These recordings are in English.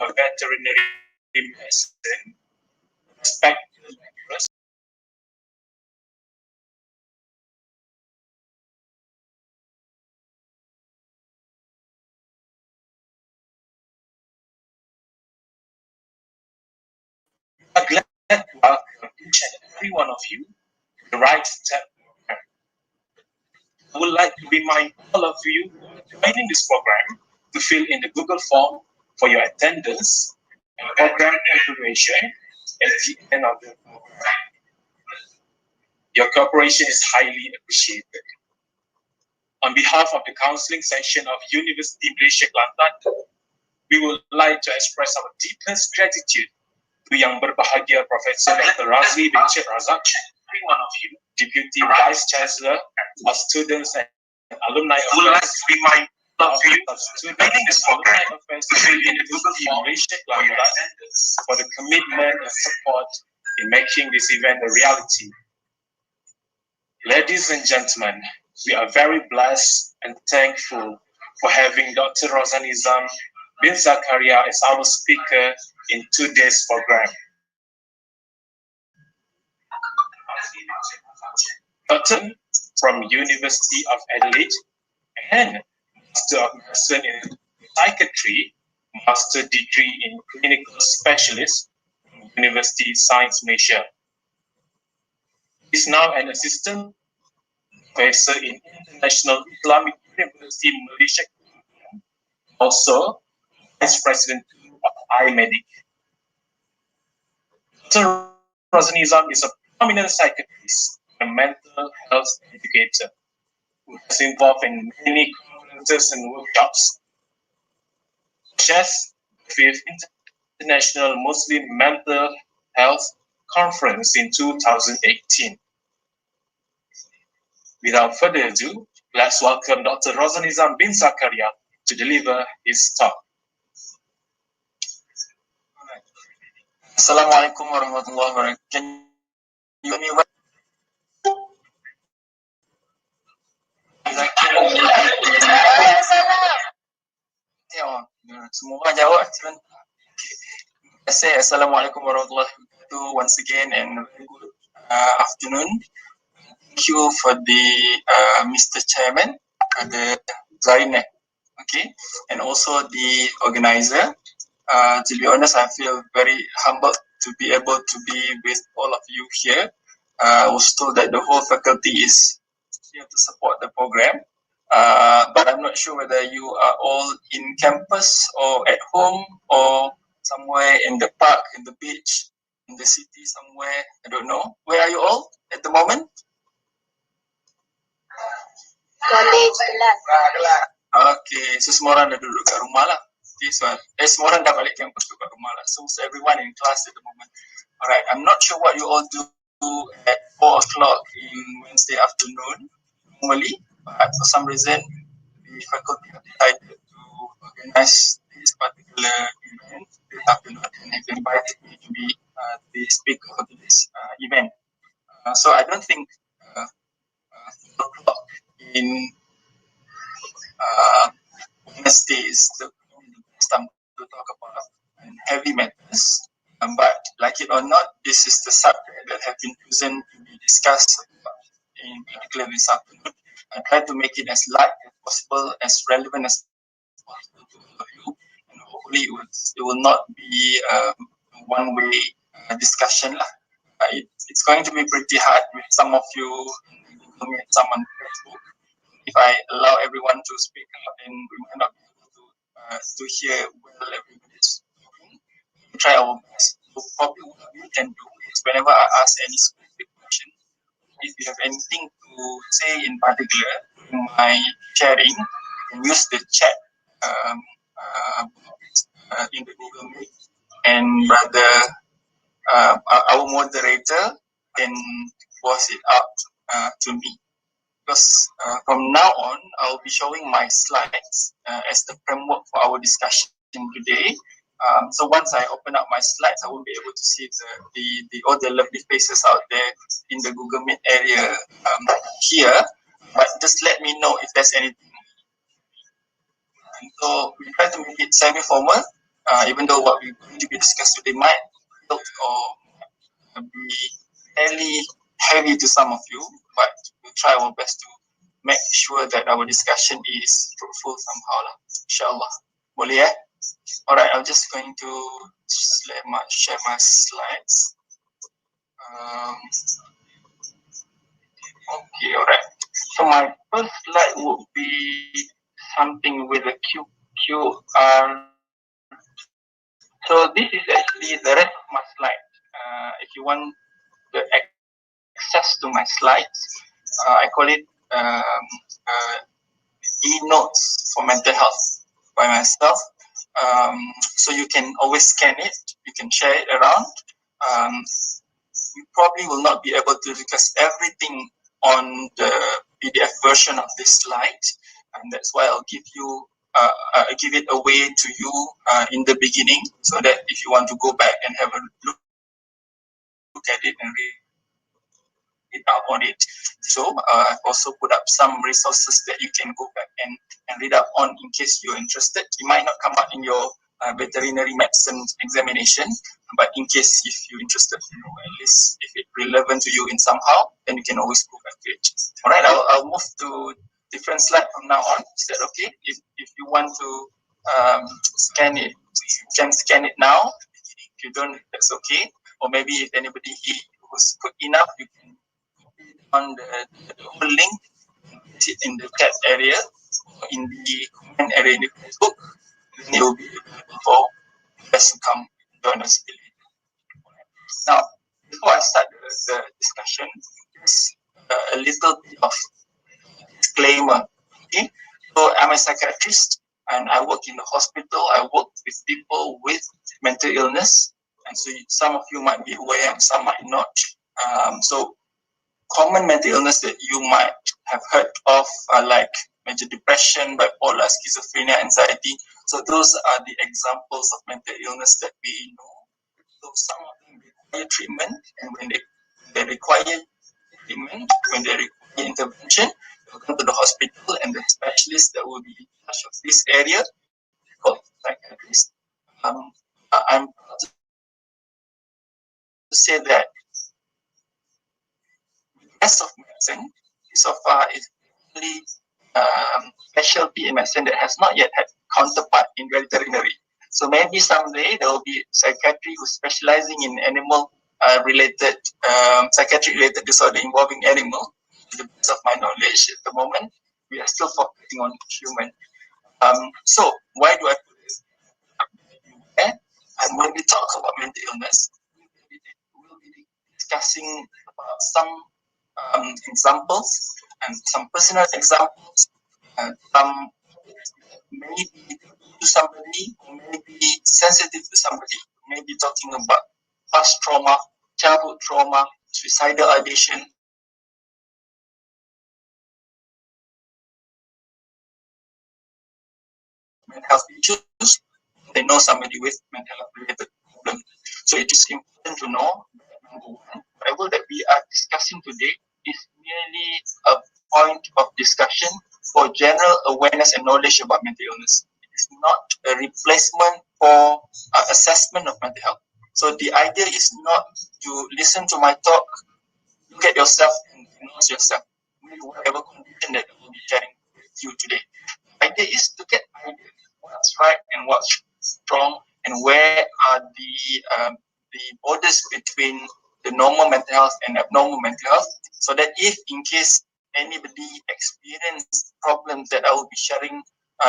of veterinary medicine, respect rigorous I'm glad to welcome each and every one of you to the Right Step program. I would like to remind all of you joining this program to fill in the Google form for your attendance and program evaluation at the end of the program. Your cooperation is highly appreciated. On behalf of the counseling section of University Malaysia Kelantan, we would like to express our deepest gratitude to Yang Berbahagia Professor Dr. Razli bin Cik Razak, every one of you, Deputy Vice Chancellor of Students and Alumni Affairs. We would like to remind all of you joining this program to fill in the Google form for the commitment and support in making this event a reality. Ladies and gentlemen, we are very blessed and thankful for having Dr. Rozanizam bin Zakaria as our speaker in today's program. Dr. from University of Adelaide and Master of Medicine in Psychiatry, Master degree in Clinical Specialist from University Science Malaysia. He is now an assistant professor in International Islamic University Malaysia, also Vice President of I-Medik. Dr. Rozanizam is a prominent psychiatrist and mental health educator who is involved in many conferences and workshops, such as the 5th International Muslim Mental Health Conference in 2018. Without further ado, let's welcome Dr. Rozanizam bin Zakaria to deliver his talk. Assalamualaikum warahmatullahi wabarakatuh. Can you hear me well? Semua orang jawab. Saya Assalamualaikum warahmatullahi wabarakatuh once again and very good afternoon. Thank you for the Mr. Chairman, the Zainab, okay, and also the organizer. To be honest, I feel very humbled to be able to be with all of you here. I was told that the whole faculty is here to support the program, but I'm not sure whether you are all in campus or at home or somewhere in the park, in the beach, in the city somewhere. I don't know. Where are you all at the moment? College, kelas. Okay, so semua orang dah duduk kat rumah lah. This one, semua orang dah balik campus tu kat rumah lah. So everyone in class at the moment. Alright, I'm not sure what you all do at 4 o'clock in Wednesday afternoon normally, but for some reason the faculty have decided to organize this particular event this afternoon and have invited me to be the speaker for this event. So I don't think 4 o'clock in Wednesday is the time to talk about heavy matters, but like it or not, this is the subject that have been chosen to be discussed in particular this afternoon. I try to make it as light as possible, as relevant as possible to all of you, and hopefully it will not be a one-way discussion lah. It's going to be pretty hard with some of you, some on Facebook. If I allow everyone to speak up, and we might not be able to hear well everybody's talking. We try our best. So probably what we can do is whenever I ask any specific question, if you have anything to say in particular in my sharing, you can use the chat in the Google Meet, and rather our moderator can voice it out to me. Because from now on, I'll be showing my slides as the framework for our discussion today. So once I open up my slides, I will be able to see all the lovely faces out there in the Google Meet area here. But just let me know if there's anything. And so we try to make it semi-formal. even though what we're going to be discussed today might help or be fairly heavy to some of you, but we'll try our best to make sure that our discussion is fruitful somehow lah. Inshallah. Boleh eh? Alright, I'm just going to share my slides. Okay, alright. So my first slide would be something with a QR. So this is actually the rest of my slides. If you want the access to my slides, I call it e-notes for mental health by myself. So you can always scan it, you can share it around. We probably will not be able to discuss everything on the PDF version of this slide, and that's why I'll give it away to you in the beginning, so that if you want to go back and have a look at it and read up on it. So I've also put up some resources that you can go back and read up on in case you're interested. It might not come out in your veterinary medicine examination, but in case if you're interested, at least if it's relevant to you in somehow, then you can always go back to it. All right, I'll move to different slide from now on. Is that okay? If you want to scan it, you can scan it now. If you don't, that's okay. Or maybe if anybody here was quick enough, you can on the whole link, sit in the chat area, or in the comment area in the Facebook, then it will be available for us to come join us. Now, before I start the discussion, just a little bit of disclaimer. Okay, so I'm a psychiatrist and I work in the hospital. I work with people with mental illness, and so some of you might be aware and some might not. So common mental illness that you might have heard of are like major depression, bipolar, schizophrenia, anxiety. So those are the examples of mental illness that we know. So some of them require treatment, and when they require treatment, when they require intervention, they'll come to the hospital, and the specialist that will be in charge of this area called psychiatrist. I'm proud to say that rest of medicine so far is only specialty in medicine that has not yet had counterpart in veterinary. So maybe someday there will be psychiatry who's specializing in animal related psychiatric related disorder involving animal. To the best of my knowledge, at the moment we are still focusing on human. So why do I put this? And when we talk about mental illness, we'll be discussing about some examples and some personal examples, and some maybe to somebody who may be sensitive to somebody, maybe talking about past trauma, childhood trauma, suicidal ideation, mental health issues. They know somebody with mental health related problem. So it is important to know that number one, whatever that we are discussing today is merely a point of discussion for general awareness and knowledge about mental illness. It is not a replacement for assessment of mental health. So the idea is not to listen to my talk, look at yourself and diagnose yourself with whatever condition that I will be sharing with you today. The idea is to get ideas what's right and what's wrong, and where are the borders between the normal mental health and abnormal mental health, so that if in case anybody experience problems that I will be sharing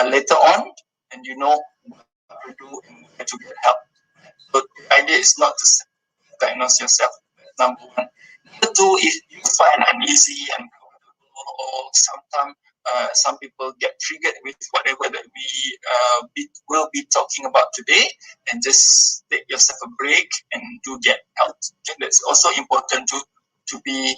later on, and you know what to do and where to get help. So the idea is not to diagnose yourself, number one. Number two, if you find uneasy and or sometimes some people get triggered with whatever that we will be talking about today, and just take yourself a break and do get help. Okay, that's also important to be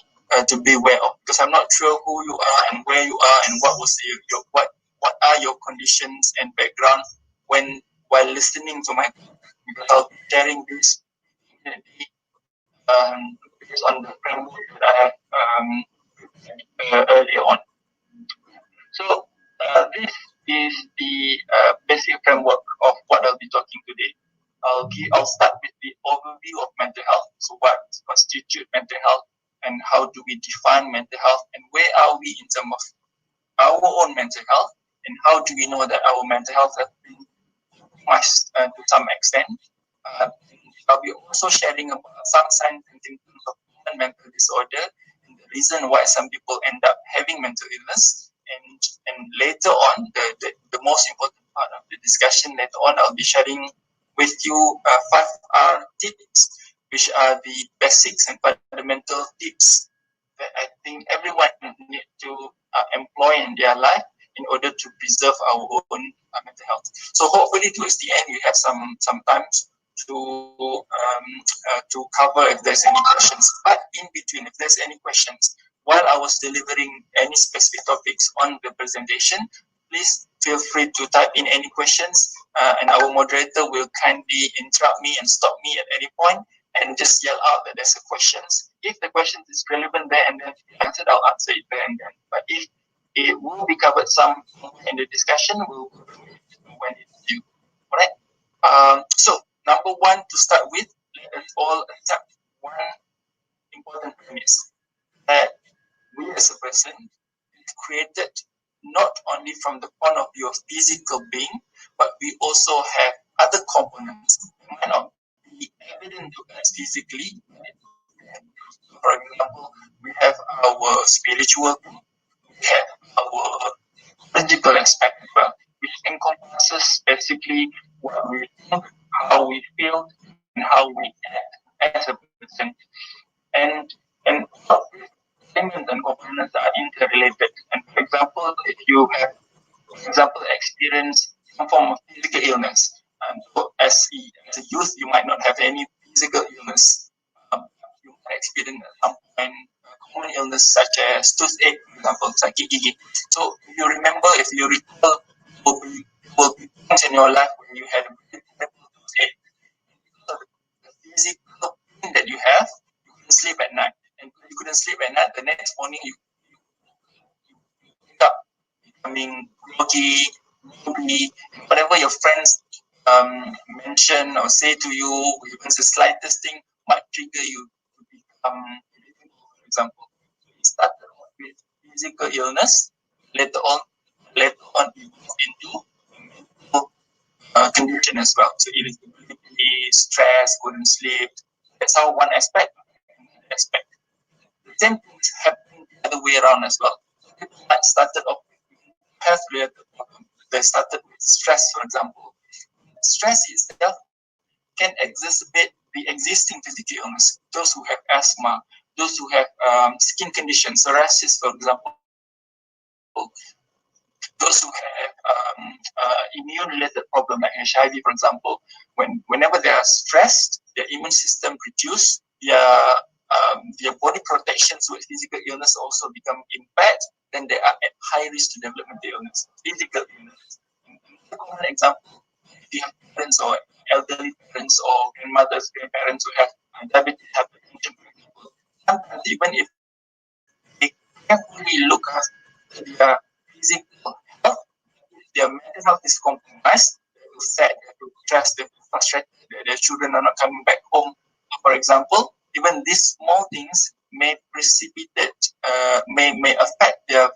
aware of, because I'm not sure who you are and where you are and what was your what are your conditions and background while listening to my talk, because I'll be sharing this based on the framework that I have earlier on. So this is the basic framework of what I'll be talking today. I'll start with the overview of mental health. So what constitutes mental health, and how do we define mental health, and where are we in terms of our own mental health, and how do we know that our mental health has been compromised to some extent. I'll be also sharing about some signs and symptoms of mental disorder and the reason why some people end up having mental illness. And later on, the most important part of the discussion, later on, I'll be sharing with you 5R tips, which are the basics and fundamental tips that I think everyone need to employ in their life in order to preserve our own mental health. So hopefully towards the end we have some time to cover if there's any questions. But in between, if there's any questions while I was delivering any specific topics on the presentation, please feel free to type in any questions, and our moderator will kindly interrupt me and stop me at any point and just yell out that there's a questions. If the question is relevant there and then to be answered, I'll answer it there and then. But if it will be covered some in the discussion, we'll go through it when it's due. Alright. So number one to start with, let us all accept one important premise that we as a person is created not only from the point of view of physical being, but we also have other components that might not be evident to us physically. For example, we have our spiritual, we have our physical aspect as well, which encompasses basically what we think, how we feel, and how we act as a person. And all of these elements and components are interrelated. And for example, if you have, for example, experienced some form of physical illness, so as a youth, you might not have any physical illness. You might experience at some point common illness such as toothache, for example, sakit gigi. So if you remember, if you recall, will be times in your life when you had a very terrible toothache. So the physical pain that you have, you couldn't sleep at night. And if you couldn't sleep at night, the next morning you wake up becoming groggy, moody, whatever your friends mention or say to you, even the slightest thing might trigger you to become, for example. It started with physical illness, later on it moved into mental condition as well. So irritability, stress, couldn't sleep. That's how one aspect. Another aspect. The same things happen the other way around as well. People might started off with health-related problems. They started with stress, for example. Stress itself can exacerbate the existing physical illness. Those who have asthma, those who have skin conditions, psoriasis, for example, those who have immune-related problem like HIV, for example, whenever they are stressed, their immune system reduces, their body protection towards physical illness also become impaired, then they are at high risk to develop mental illness, physical illness. A common example, if you have parents or elderly parents or grandmothers, grandparents who have diabetes, hypertension, for example, sometimes even if they carefully look after their physical health, if their mental health is compromised, they feel sad, they feel stressed, they feel frustrated that their children are not coming back home. For example, even these small things may precipitate, may affect their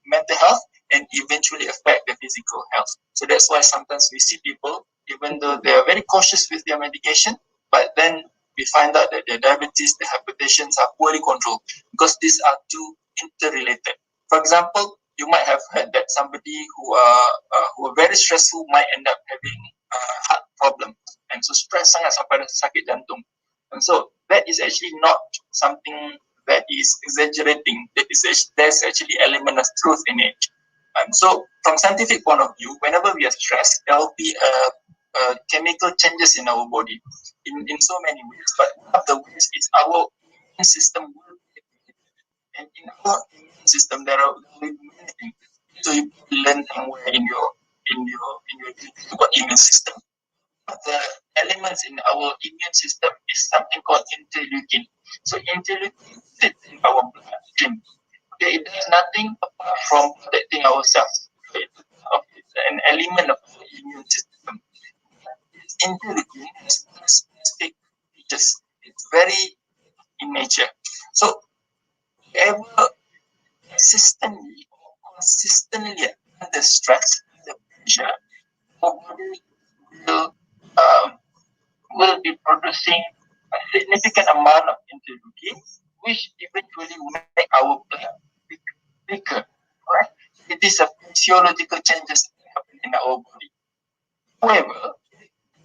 mental health and eventually affect their physical health. So that's why sometimes we see people, even though they are very cautious with their medication, but then we find out that their diabetes, their hypertension are poorly controlled because these are two interrelated. For example, you might have heard that somebody who are very stressful might end up having heart problem, and so stress sangat sampai ada sakit jantung. And so that is actually not something that is exaggerating. There's actually element of truth in it. So from scientific point of view, whenever we are stressed, there will be chemical changes in our body in so many ways. But one of the ways is our immune system will be activated. And in our immune system, there are many things. So you learn somewhere in your immune system. The elements in our immune system is something called interleukin. So interleukin sits in our bloodstream. Okay, it does nothing apart from protecting ourselves. Okay, it's an element of our immune system. It's interleukin has specific features. It's very in nature. So ever consistently under stress, the pressure, our body will will be producing a significant amount of interleukin, which eventually will make our blood weaker. Right? It is a physiological changes that happen in our body. However,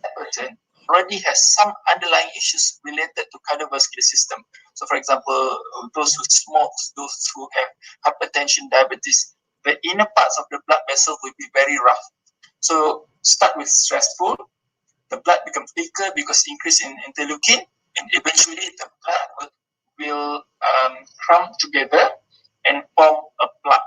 that person already has some underlying issues related to cardiovascular system. So, for example, those who smoke, those who have hypertension, diabetes, the inner parts of the blood vessel will be very rough. So, start with stressful, the blood becomes weaker because increase in interleukin, and eventually the blood will clump together and form a plaque.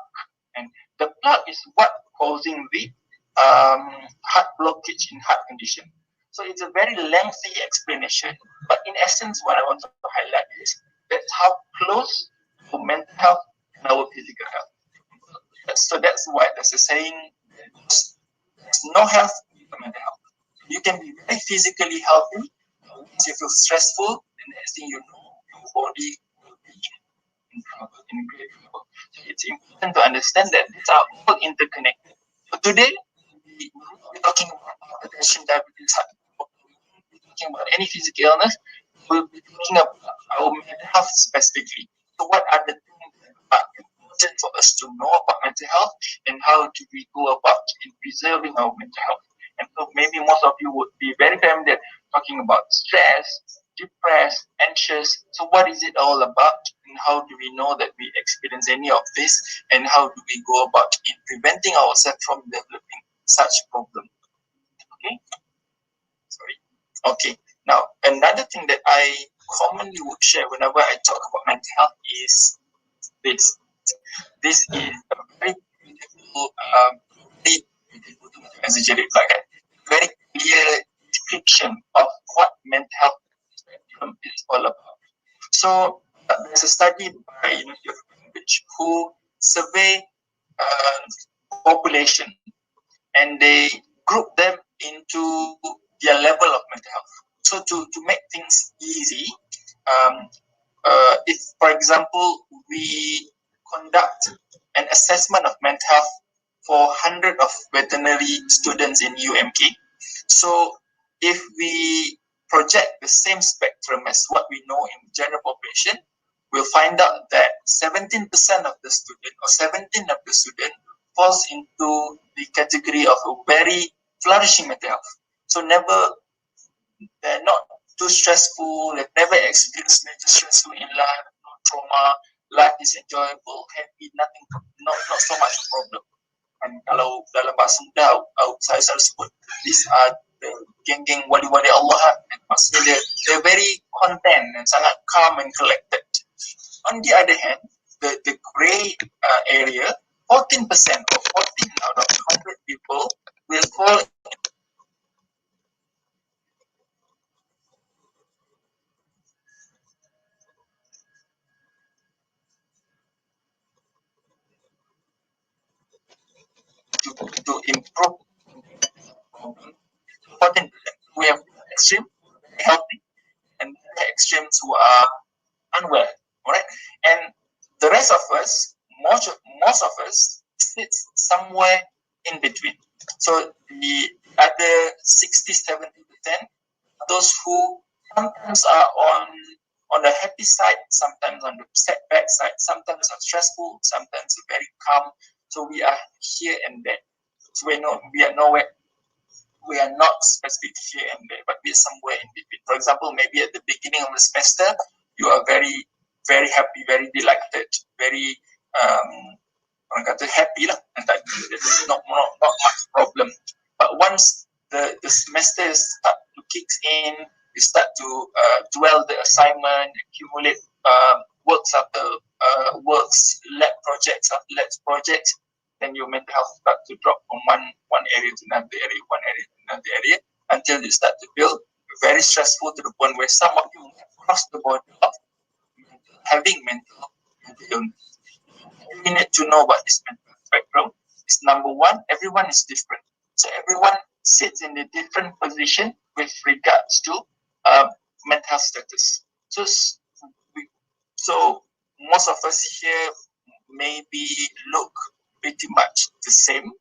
And the plaque is what causing the heart blockage in heart condition. So it's a very lengthy explanation, but in essence, what I want to highlight is that's how close to mental health and our physical health. So that's why there's a saying: there's no health without mental health. You can be very physically healthy. Once you feel stressful, the next thing you know, your body will be in trouble, in great trouble. So it's important to understand that these are all interconnected. So today, we're talking about hypertension, diabetes, heart problem, we're talking about any physical illness. We'll be talking about our mental health specifically. So what are the things that are important for us to know about mental health, and how do we go about in preserving our mental health? And so maybe most of you would be very familiar talking about stress, depressed, anxious. So what is it all about, and how do we know that we experience any of this, and how do we go about in preventing ourselves from developing such problem? Okay, sorry. Okay, now another thing that I commonly would share whenever I talk about mental health is this. This is a very beautiful, very clear description of what mental health spectrum is all about. So there's a study by University of Cambridge who survey population, and they group them into their level of mental health. So to make things easy, if, for example, we conduct an assessment of mental health for 100 of veterinary students in UMK, so if we project the same spectrum as what we know in general population, we'll find out that 17% of the student, or 17 of the student, falls into the category of a very flourishing mental health. So they're not too stressful, they've never experienced major stressful in life, no trauma, life is enjoyable, happy, nothing, not so much a problem. And kalau dalam bahasa muda, saya selalu sebut, these are the geng-geng wali-wali Allah, maksudnya they're very content and sangat calm and collected. On the other hand, the gray area, 14% or 14 out of 100 people will fall to improve problem. 14%. We have extreme, healthy, and extremes who are unwell. All right, and the rest of us, most of us, sits somewhere in between. So the other 60-70%, those who sometimes are on the happy side, sometimes on the setback side, sometimes are stressful, sometimes very calm. So we are here and there. So we are nowhere. We are not specific here and there, but we are somewhere in between. For example, maybe at the beginning of the semester, you are very, very happy, very delighted, very orang kata happy lah. There's not much problem. But once the semester start to kick in, you start to dwell the assignment, accumulate works after works, lab projects after lab projects, then your mental health start to drop from one area to another area, one area to another area, until you start to feel very stressful to the point where some of you have crossed the border of having mental illness. We need to know about this mental spectrum. It's number one, everyone is different. So everyone sits in a different position with regards to mental health status. So most of us here maybe look pretty much the same,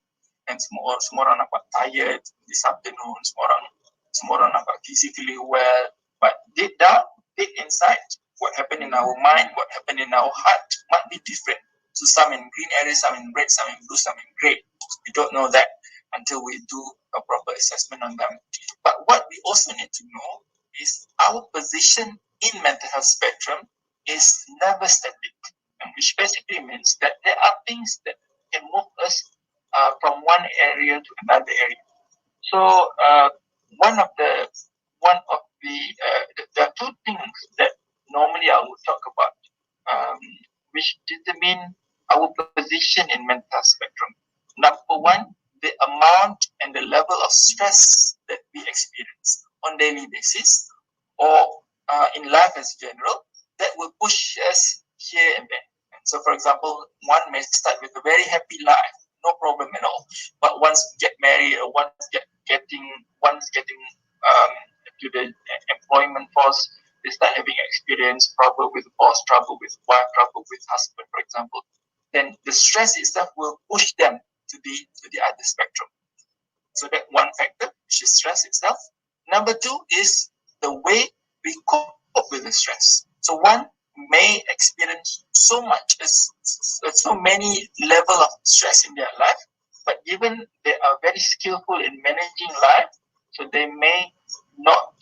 and semua orang nampak tired this afternoon, semua orang nampak physically well, but deep down, deep inside, what happened in our mind, what happened in our heart might be different. So some in green areas, some in red, some in blue, some in gray. We don't know that until we do a proper assessment on them. But what we also need to know is our position in mental health spectrum is never static, which basically means that there are things that can move us from one area to another area. So there are two things that normally I would talk about, which determine our position in mental health spectrum. Number one, the amount and the level of stress that we experience on daily basis, or in life as general, that will push us here and there. And so, for example, one may start with a very happy life, no problem at all. But once get married, or once getting to the employment force, they start having experience, trouble with boss, trouble with wife, trouble with husband, for example. Then the stress itself will push them to the other spectrum. So that one factor, which is stress itself. Number two is the way we cope with the stress. So one may experience so many level of stress in their life, but given they are very skillful in managing life, so they may not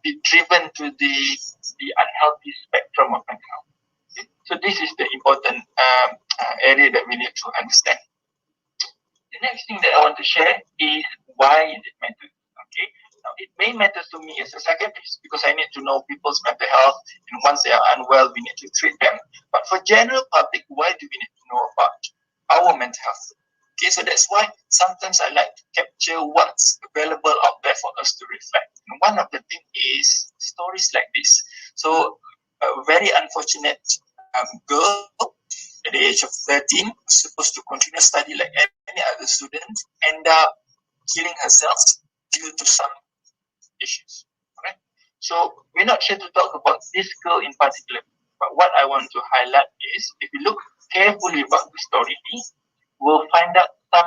be driven to the unhealthy spectrum of mental health. Okay? So this is the important area that we need to understand. The next thing that I want to share is why it matters. Okay, now it may matter to me as a psychiatrist because I need to know people's mental health, and once they are unwell, we need to treat them. But for general public, why do we need to know about our mental health? Okay, so that's why sometimes I like to capture what's available out there for us to reflect. And one of the things is stories like this. So a very unfortunate girl at the age of 13, supposed to continue study like any other student, end up killing herself due to some issues. Right? So we're not here to talk about this girl in particular, but what I want to highlight is, if you look carefully about the story, we'll find out some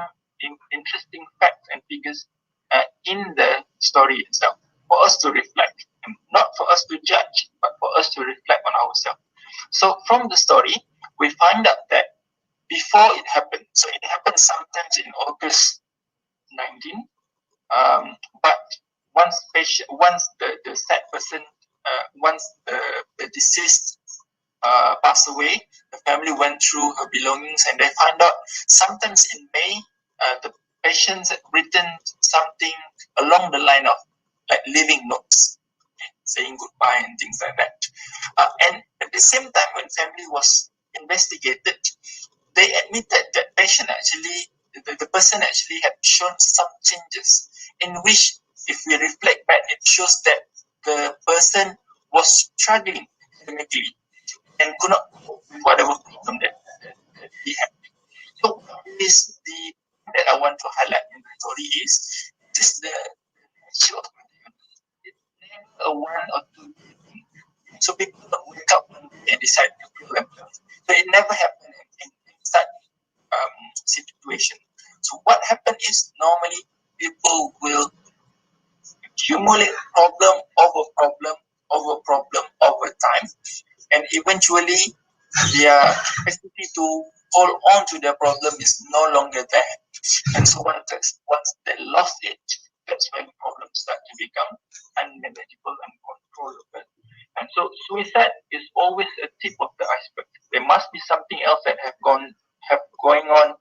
interesting facts and figures in the story itself for us to reflect, and not for us to judge, but for us to reflect on ourselves. So from the story, we find out that before it happened, so it happened sometimes in August 19, but once the sad person, once the deceased passed away, the family went through her belongings, and they found out sometimes in May, the patients had written something along the line of like leaving notes, saying goodbye and things like that. And at the same time, when family was investigated, they admitted that the person actually had shown some changes, in which, if we reflect back, it shows that the person was struggling academically and could not cope with whatever problem that he had. So this the that I want to highlight in the story is just the nature of it's never a one or two thing. So people don't wake up one day and decide to kill themselves. So it never happened in such situation. So what happened is, normally people will accumulate problem over time, and eventually their capacity to hold on to their problem is no longer there. And so once they lost it, that's when problems start to become unmanageable and uncontrollable. And so suicide is always a tip of the iceberg. There must be something else that have going on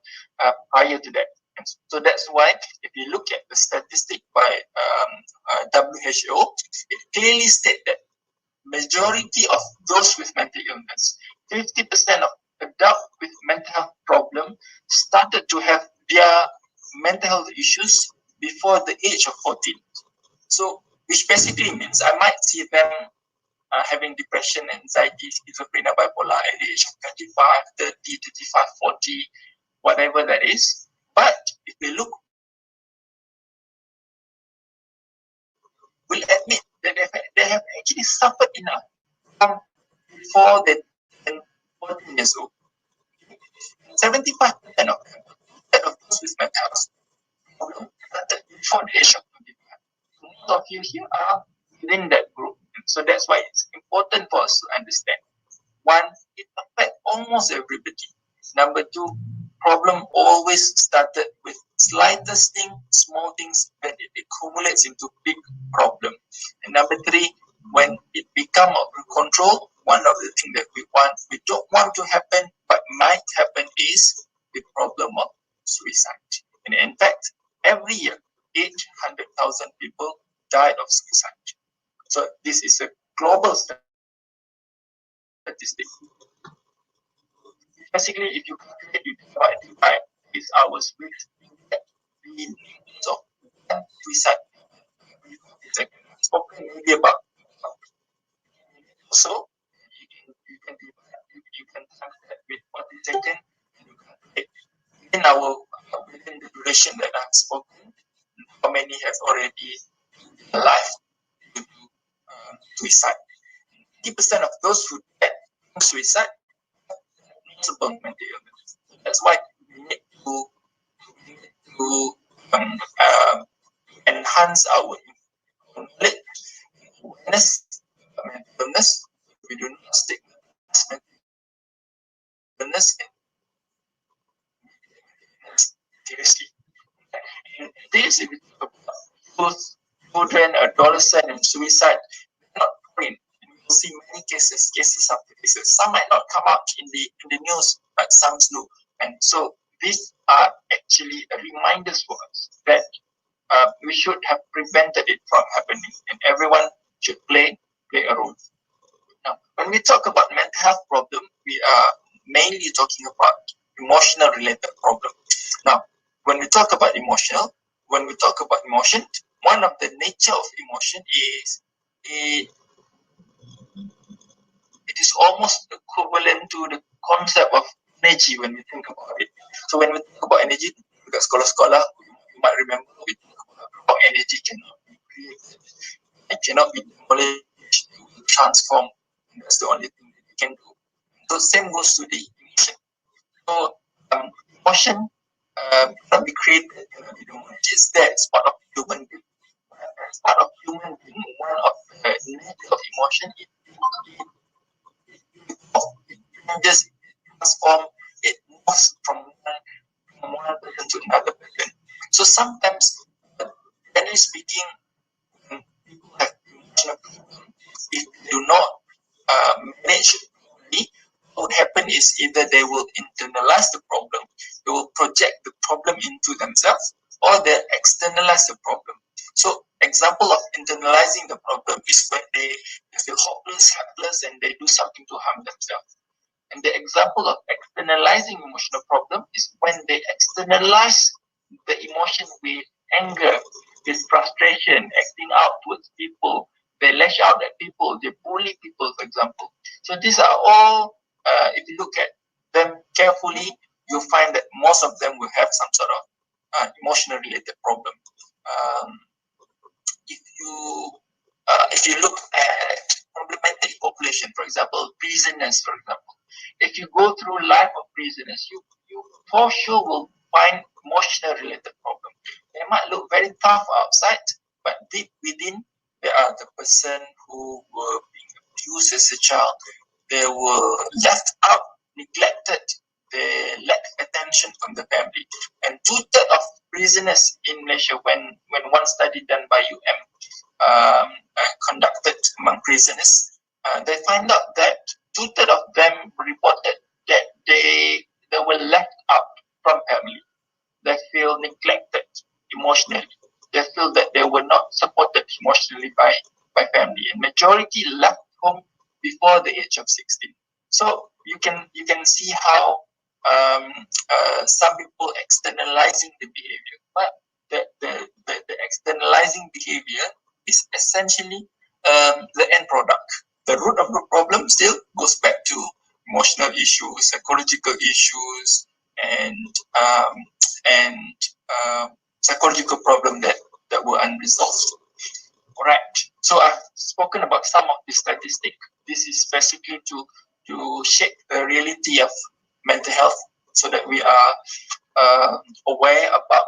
prior to that. And so that's why, if you look at the statistic by WHO, it clearly states that majority of those with mental illness, 50% of adults with mental health problem started to have their mental health issues before the age of 14. So, which basically means I might see them having depression, anxiety, schizophrenia, bipolar at the age of 25, 30, 35, 40, whatever that is. But if we look that they have actually suffered enough from before they turn 14 years old. 75% of them, of those with mental health problem, started before the age of 25. Most of you here are within that group. So that's why it's important for us to understand. One, it affects almost everybody. Number two, problem always started with slightest thing, small things, and it accumulates into big problem. And number three, when it become out of control, one of the things that we don't want to happen, but might happen is the problem of suicide. And in fact, every year, 800,000 people died of suicide. So this is a global statistic. Basically, if you calculate, you divide these hours with the needs of one suicide. It's spoken maybe about. So you can times that with 40 seconds, and you calculate within the duration that I've spoken, how many have already alive due to suicide. 80% of those who died from suicide have multiple mental illness. That's why we need to enhance our knowledge, awareness, mental illness. We do not stigmatize mental illness seriously. In this, if we talk about children, adolescents, and suicide, not foreign. We'll see many cases after cases. Some might not come out in the news, but some do. And so these are actually reminders for us that we should have prevented it from happening, and everyone should play a role. Now, when we talk about mental health problem, we are mainly talking about emotional related problem. Now, when we talk about emotion, one of the nature of emotion is it is almost equivalent to the concept of energy when we think about it. So when we think about energy, because sekolah-sekolah, you might remember we talk about how energy cannot be created. It cannot be demolished, transformed. That's the only thing that you can do. So same goes to the emotion. So emotion cannot be created, cannot be demolished. It's there. It's part of human being. As part of human being, one of the nature of emotion is it changes, transform, it moves from one person to another person. So sometimes, generally speaking, people have emotional problems. If they do not manage it properly, what will happen is either they will internalize the problem, they will project the problem into themselves, or they externalize the problem. So example of internalizing the problem is when they feel hopeless, helpless, and they do something to harm themselves. And the example of externalizing emotional problem is when they externalize the emotion with anger, with frustration, acting out towards people. They lash out at people, they bully people, for example. So these are all, if you look at them carefully, you'll find that most of them will have some sort of emotional related problem. If you look at problematic population, for example, prisoners, for example, if you go through life of prisoners, you for sure will find emotional related problem. They might look very tough outside, but deep within, they are the person who were being abused as a child. They were left out, neglected. They lack attention from the family. And 2/3 of prisoners in Malaysia, when one study done by conducted among prisoners, they find out that 2/3 of them reported that they were left out from family. They feel neglected emotionally. They feel that they were not supported emotionally by family, and majority left home before the age of 16. So you can see how some people externalizing the behavior, but the externalizing behavior is essentially the end product. The root of the problem still goes back to emotional issues, psychological issues, and psychological problem that were unresolved. Alright, so I've spoken about some of the statistics. This is basically to shape the reality of mental health so that we are aware about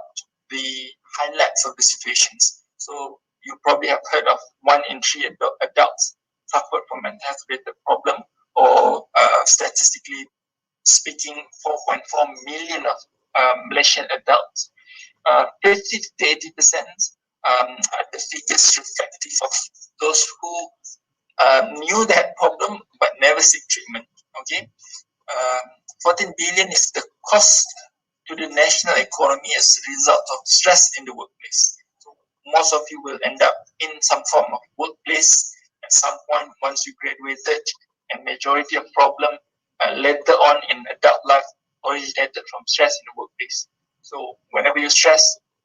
the highlights of the situations. So you probably have heard of 1 in 3 adults suffered from mental health related problem, or statistically speaking, 4.4 million of Malaysian adults. 50 to 80% are the figures reflective of those who knew that problem but never seek treatment. Okay, 14 billion is the cost to the national economy as a result of stress in the workplace. So most of you will end up in some form of workplace at some point once you graduated, and majority of problem later on in adult life originated from stress in the workplace. So whenever you stress,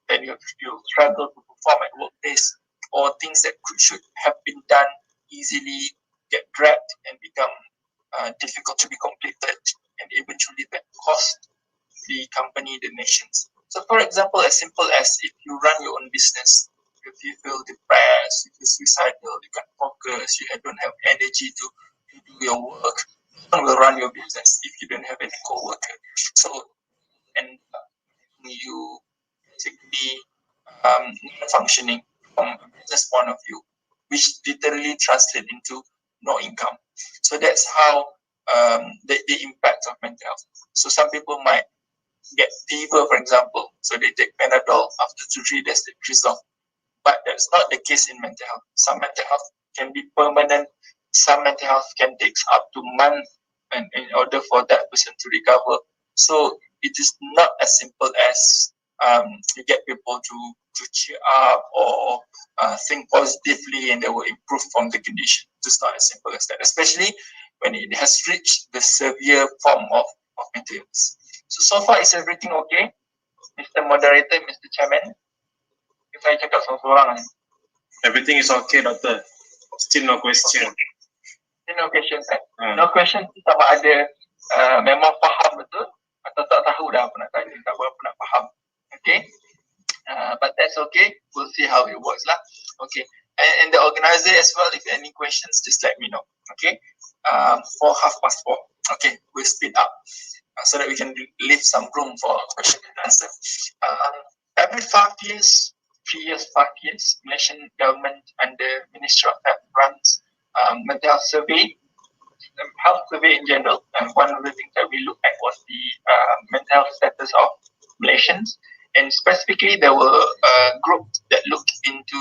then you struggle to perform at workplace, or things that should have been done easily get dragged and become difficult to be completed, and eventually that cost the company, the nations. So for example, as simple as if you run your own business, if you feel depressed, if you're suicidal, you can't focus, you don't have energy to do your work, no one will run your business if you don't have any co-worker. So, and you basically functioning from a business point of view, which literally translate into no income. So that's how the impact of mental health. So some people might get fever, for example, so they take Panadol, after 2-3 days they resolve. But that's not the case in mental health. Some mental health can be permanent. Some mental health can take up to months and in order for that person to recover. So it is not as simple as you get people to cheer up or think positively and they will improve from the condition. It's not as simple as that, especially when it has reached the severe form of mental illness. So far is everything okay? Mr. Moderator, Mr. Chairman? If I cakap seorang-seorang ni. Everything is okay, Doctor. Still no question. Still no question, kan? No question sama ada memang faham betul atau tak tahu dah apa nak tanya, tak berapa nak faham. Okay? But that's okay. We'll see how it works lah. Okay. And the organizer as well, if any questions, just let me know. Okay? For 4:30. Okay, we'll speed up so that we can leave some room for question and answer. Every 5 years, 3 years, 5 years, Malaysian government under Ministry of Health runs mental health survey, health survey in general. And one of the things that we looked at was the mental health status of Malaysians. And specifically, there were groups that looked into,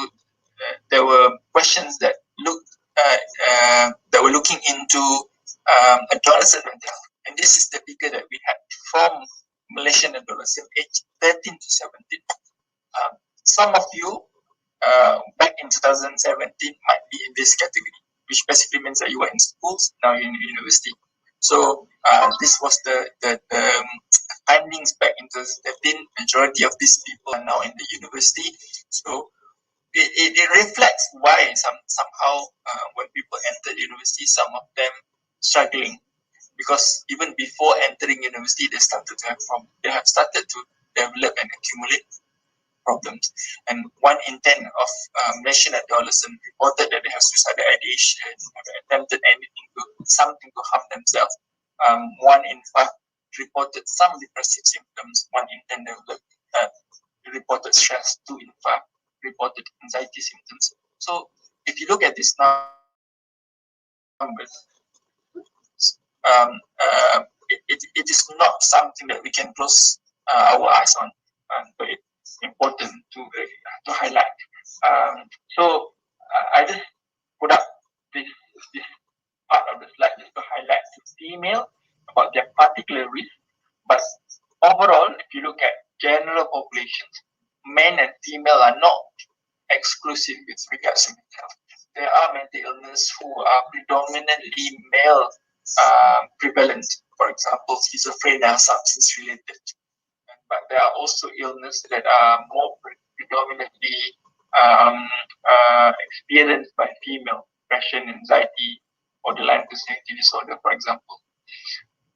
there were questions that looked that were looking into adolescent mental health. And this is the figure that we had from Malaysian adolescent aged 13 to 17. Some of you back in 2017 might be in this category, which basically means that you were in schools, now you're in university. So this was the findings back in 2013. Majority of these people are now in the university. So it reflects why somehow when people enter university, some of them struggling, because even before entering university, they have started to develop and accumulate problems. And 1 in 10 of Malaysian adolescents reported that they have suicidal ideation, have attempted something to harm themselves. 1 in 5 reported some depressive symptoms. 1 in 10 reported stress. 2 in 5 reported anxiety symptoms. So if you look at these numbers, it is not something that we can close our eyes on, but it's important to highlight. So I just put up this part of the slide just to highlight to female about their particular risk. But overall, if you look at general populations, men and female are not exclusive with regards to mental health. There are mental illness who are predominantly male prevalent. For example, schizophrenia, substance related. But there are also illnesses that are more predominantly experienced by female, depression, anxiety, borderline personality disorder, for example.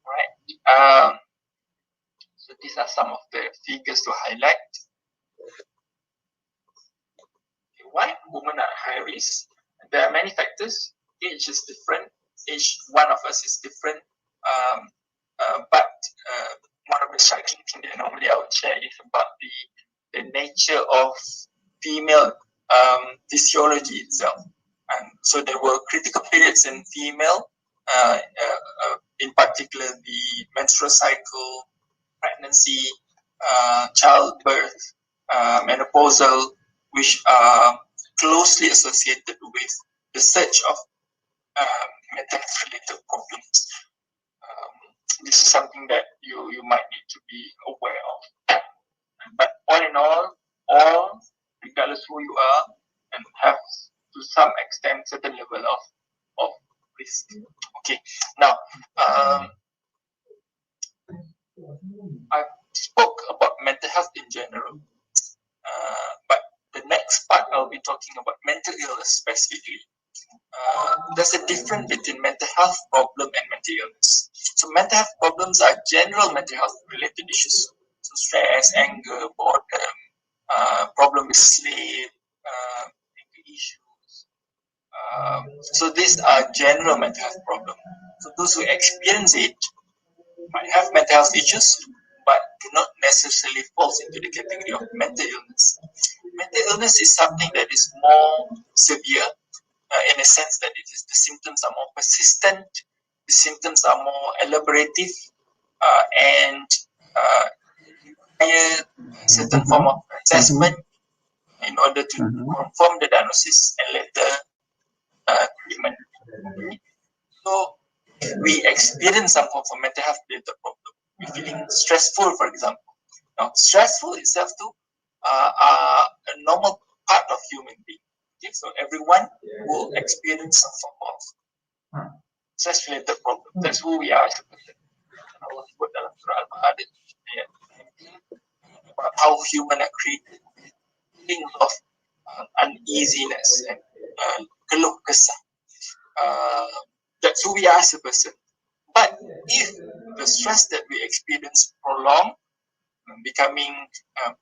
Right. So these are some of the figures to highlight. why women are at high risk? There are many factors. Age is different. Each one of us is different. But one of the striking things that normally I would share is about the nature of female physiology itself. And so there were critical periods in female, in particular the menstrual cycle, pregnancy, childbirth, menopausal, which are closely associated with the surge of mental health-related problems. This is something that you might need to be aware of. But all in all, regardless who you are, and have to some extent certain level of risk. Okay, now I spoke about mental health in general, but the next part I'll be talking about mental illness specifically. There's a difference between mental health problem and mental illness. So mental health problems are general mental health related issues. So stress, anger, boredom, problem with sleep, anger issues. So these are general mental health problems. So those who experience it might have mental health issues, but do not necessarily fall into the category of mental illness. Mental illness is something that is more severe, in a sense that the symptoms are more persistent, the symptoms are more elaborative, and require a certain form of assessment in order to confirm the diagnosis and later treatment. Okay? So if we experience some form of mental health related problem, we're feeling stressful, for example. Now, stressful itself too are a normal part of human being. Okay? So everyone will experience some form of stress-related problem. That's who we are as a person. Allah sebut dalam surah Al-Ma'arij, about how human are created, feelings of uneasiness and keluh kesah. That's who we are as a person. But if the stress that we experience prolonged, becoming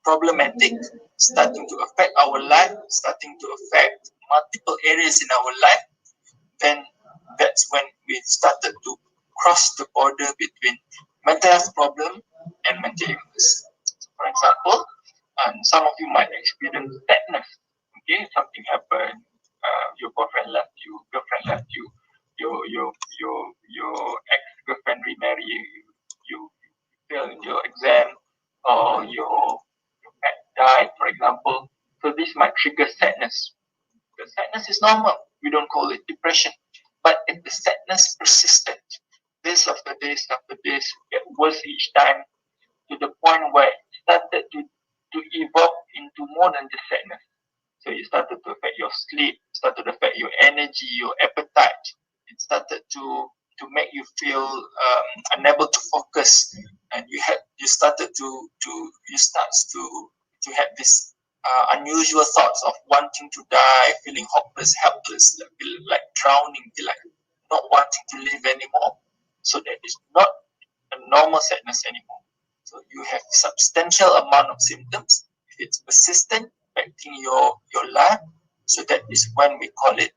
problematic, starting to affect our life, starting to affect multiple areas in our life, then that's when we started to cross the border between mental health problem and mental illness. For example, some of you might experience sadness. Okay, something happened, your boyfriend left you, girlfriend left you, your ex-girlfriend remarried you failed in your exam, or your pet died, for example. So this might trigger sadness. The sadness is normal. We don't call it depression. But if the sadness persisted, days after days after days, get worse each time, to the point where it started to evolve into more than just sadness. So it started to affect your sleep, started to affect your energy, your appetite. It started to make you feel unable to focus, and you start to have this unusual thoughts of wanting to die, feeling hopeless, helpless, feel like drowning, feel like not wanting to live anymore. So that is not a normal sadness anymore. So you have substantial amount of symptoms. It's persistent, affecting your life. So that is when we call it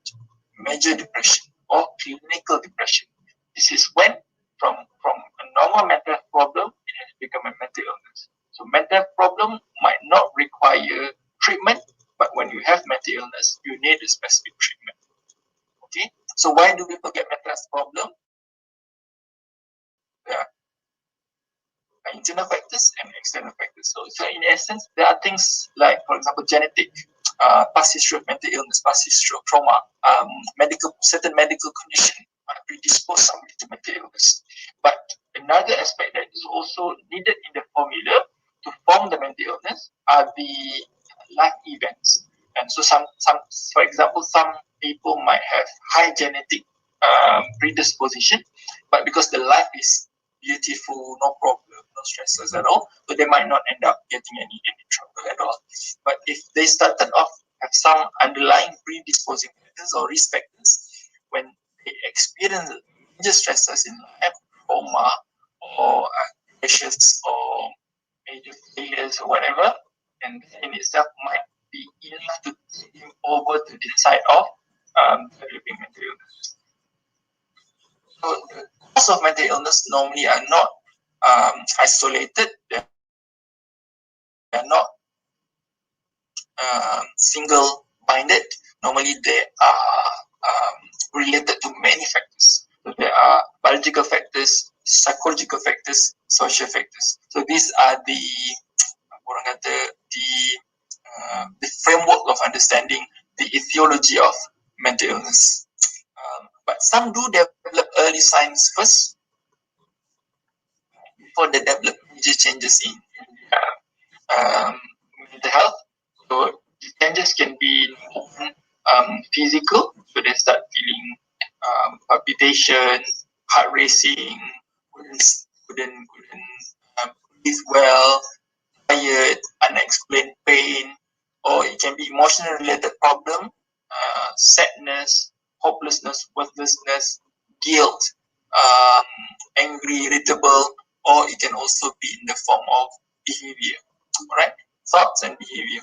major depression or clinical depression. This is when from a normal mental health problem, it has become a mental illness. So mental health problem might not require treatment, but when you have mental illness, you need a specific treatment. Okay, so why do people get mental health problem? There are internal factors and external factors. So in essence, there are things like, for example, genetic, past history of mental illness, past history of trauma, certain medical condition might predispose somebody to mental illness. But another aspect that is also needed in the formula to form the mental illness are the life events. And so for example, some people might have high genetic predisposition, but because the life is beautiful, no problem, no stresses at all, but they might not end up getting any trouble at all. But if they started off have some underlying predisposing factors or risk factors, when they experience major stresses in life, trauma or crashes or major failures or whatever, and in itself might be enough to take him over to the side of developing mental illness. So the cause of mental illness normally are not isolated. They're not single-minded. Normally, they are related to many factors. So there are biological factors, psychological factors, social factors. So these are the framework of understanding the etiology of mental illness. But some do develop early signs first before they develop major changes in mental health. So the changes can be physical, so they start feeling palpitation, heart racing, couldn't breathe well, tired, unexplained pain, or it can be emotional related problem, sadness, hopelessness, worthlessness, guilt, angry, irritable, or it can also be in the form of behavior, right? Thoughts and behavior.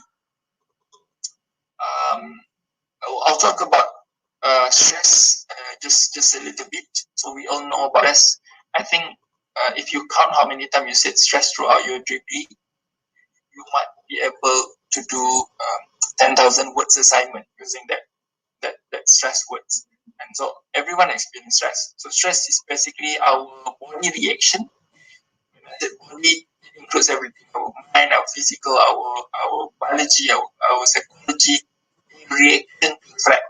I'll talk about stress just a little bit. So we all know about stress. I think if you count how many times you said stress throughout your degree, you might be able to do 10,000 words assignment using that stress words. And so everyone experiences stress. So stress is basically our body reaction. The body includes everything: our mind, our physical, our biology, our psychology, reaction to threat.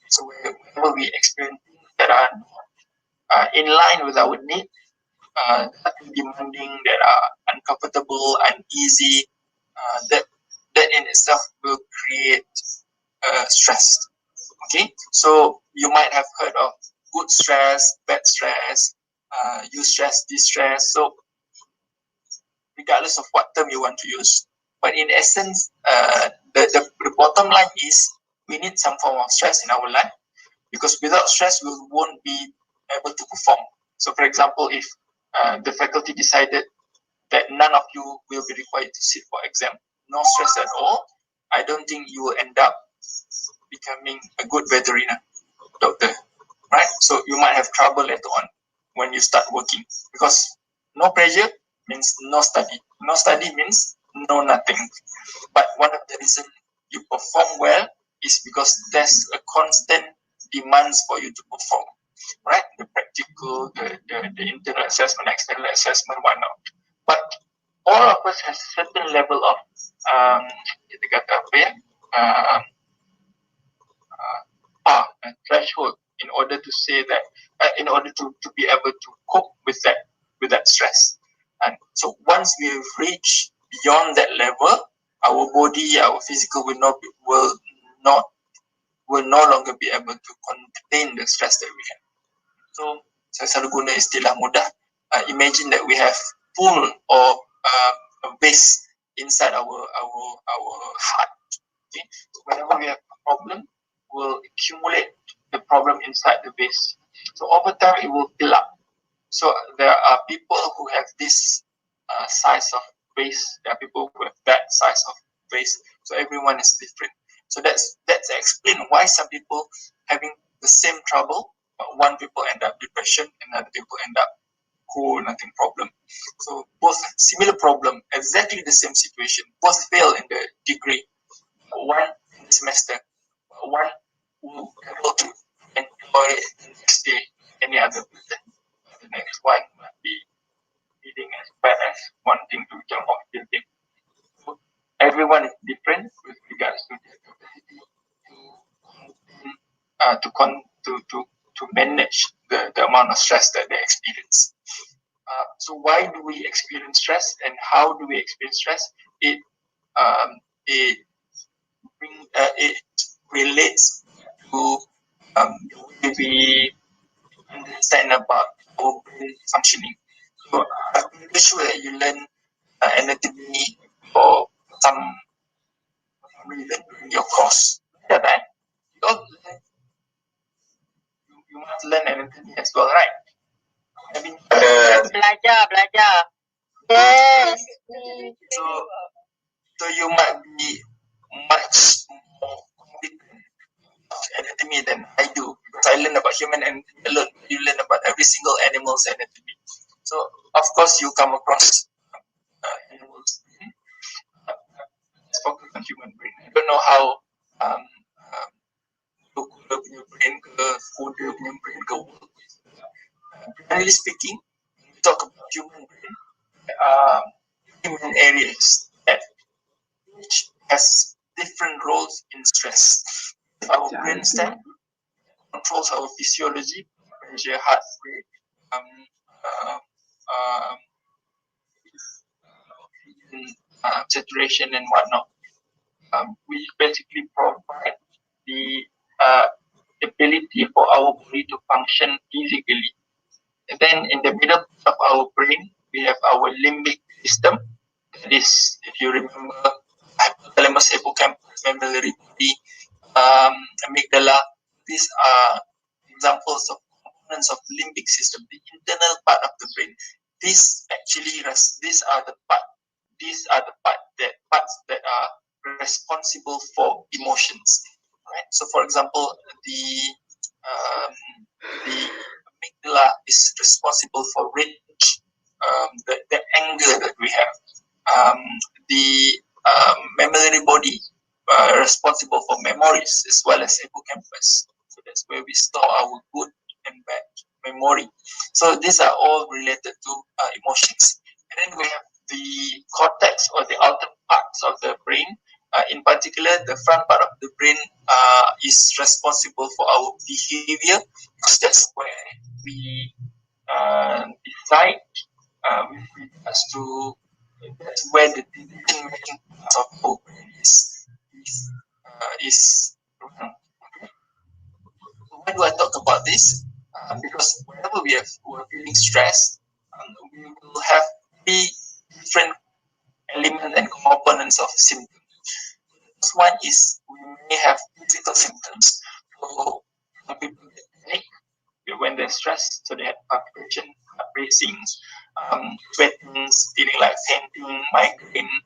So whenever we experience things that are not in line with our need, that are demanding, that are uncomfortable, uneasy, that in itself will create stress. Okay, so you might have heard of good stress, bad stress, eustress, distress. So regardless of what term you want to use, but in essence, the bottom line is we need some form of stress in our life, because without stress we won't be able to perform. So for example, if the faculty decided that none of you will be required to sit for exam, no stress at all, I don't think you will end up becoming a good veterinar doctor, right? So you might have trouble later on when you start working, because no pressure means no study. No study means no nothing. But one of the reasons you perform well is because there's a constant demands for you to perform, right? The practical, the internal assessment, external assessment, whatnot. But all of us has certain level of kita kata apa ya, threshold in order to say that, in order to be able to cope with that stress. And so once we reach beyond that level, our body, our physical will no longer be able to contain the stress that we have. So saya selalu guna istilah mudah. Imagine that we have pool or a vase inside our heart. Okay? So whenever we have a problem, we'll accumulate the problem inside the vase. So over time, it will fill up. So there are people who have this size of vase. There are people who have that size of vase. So everyone is different. So that's explain why some people having the same trouble, but one people end up depression, and other people end up cool, nothing problem. So both similar problem, exactly the same situation. Both fail in the degree. One in the semester, one will be able to enjoy the next day. Any other person, the next one might be feeling as bad as wanting to jump off building. So everyone is different with regards to their capacity to manage the amount of stress that they experience. So why do we experience stress, and how do we experience stress? It relates to the way we understand about our brain functioning. So I'm pretty sure that you learn anatomy or some reason during your course. Yeah, right? You must learn anatomy as well, right? I mean, Belajar. Yes. so you might much more competent anatomy than I do, because I learn about human anatomy a lot. You learn about every single animal's anatomy. So of course you come across animals. Let's focus on human brain. I don't know how kuda punya brain ke kuda punya brain ke work. Generally speaking, when we talk about human brain, human areas that which has different roles in stress. Our brain stem controls our physiology, pressure, heart rate, saturation, and whatnot. We basically provide the ability for our body to function physically. And then in the middle of our brain, we have our limbic system. That is, if you remember, hypothalamus, hippocampus, mammillary body, amygdala. These are examples of components of limbic system, the internal part of the brain. These are the parts that are responsible for emotions. Right. So, for example, the amygdala is responsible for rage, the anger that we have. The mammillary body responsible for memories, as well as hippocampus. So that's where we store our good and bad memory. So these are all related to emotions. And then we have the cortex, or the outer parts of the brain. In particular, the front part of the brain is responsible for our behavior, because that's where we decide with regards to, that's where the decision-making part of our brain is run. Why do I talk about this? Because whenever we're feeling stressed, we will have three different elements and components of symptoms. The first one is we may have physical symptoms. So some people get panic when they're stressed, so they have palpitation, heart racing, sweating, feeling like fainting, migraine,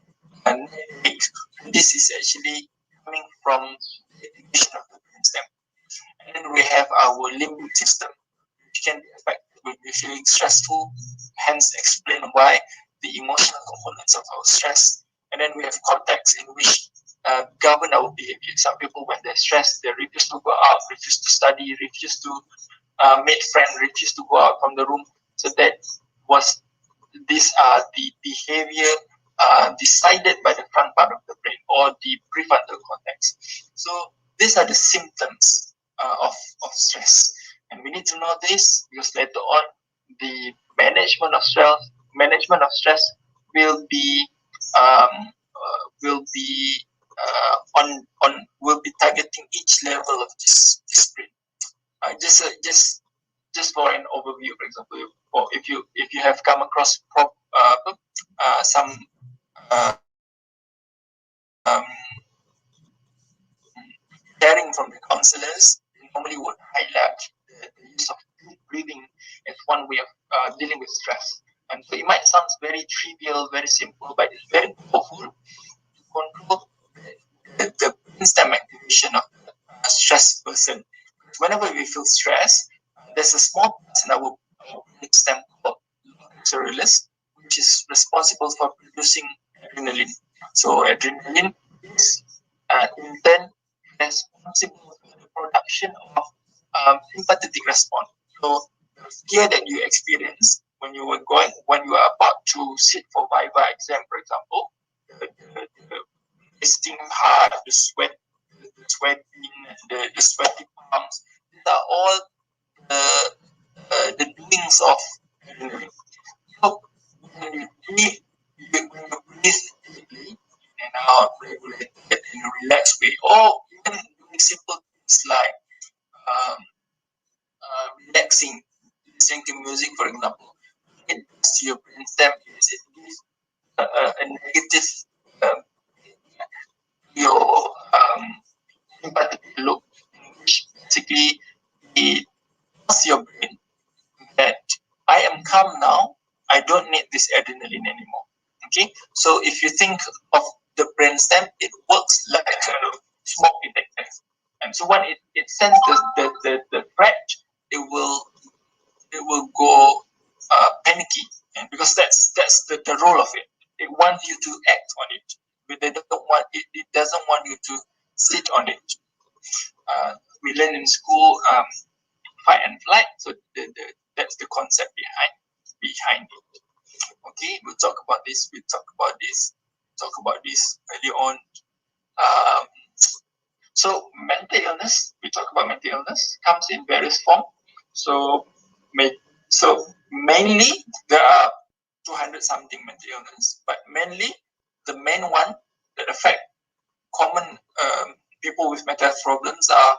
and headaches. This is actually coming from the activation of the brainstem. And then we have our limbic system, which can be affected when we're feeling stressful, hence explain why the emotional components of our stress. And then we have cortex, in which govern our behavior. Some people, when they're stressed, they refuse to go out, refuse to study, refuse to make friends, refuse to go out from the room. So these are the behavior decided by the front part of the brain, or the prefrontal cortex. So these are the symptoms of stress, and we need to know this, because later on the management of stress will be targeting each level of this brain. Just for an overview, for example, or if you have come across some sharing from the counselors, they normally would highlight the use of deep breathing as one way of dealing with stress. And so it might sound very trivial, very simple, but it's very powerful to control the brainstem activation of a stressed person. Whenever we feel stress, there's a small part in our brainstem called cerebellus, which is responsible for producing adrenaline. So adrenaline is in turn responsible for the production of sympathetic response. So the fear that you experience when you are about to sit for Viva exam, for example, the racing heart, the sweating, the sweaty palms, these are all the doings of adrenaline. So when you breathe deeply and out, regulated in a relaxed way, or even doing simple things like relaxing, listening to music, for example, it does to your brainstem is it gives a negative your sympathetic loop, which basically it tells your brain that I am calm now, I don't need this adrenaline anymore. Okay, so if you think of the brainstem, it works like a smoke detector. And so when it sends the threat, it will go panicky, and because that's the role of it. It wants you to act on it, but they don't want it. It doesn't want you to sit on it. We learn in school fight and flight, so that's the concept behind it. Okay, we'll talk about this. Talk about this earlier on. So mental illness, we talk about mental illness, comes in various forms. So mainly there are 200 something mental illness, but mainly the main one that affect common people with mental health problems are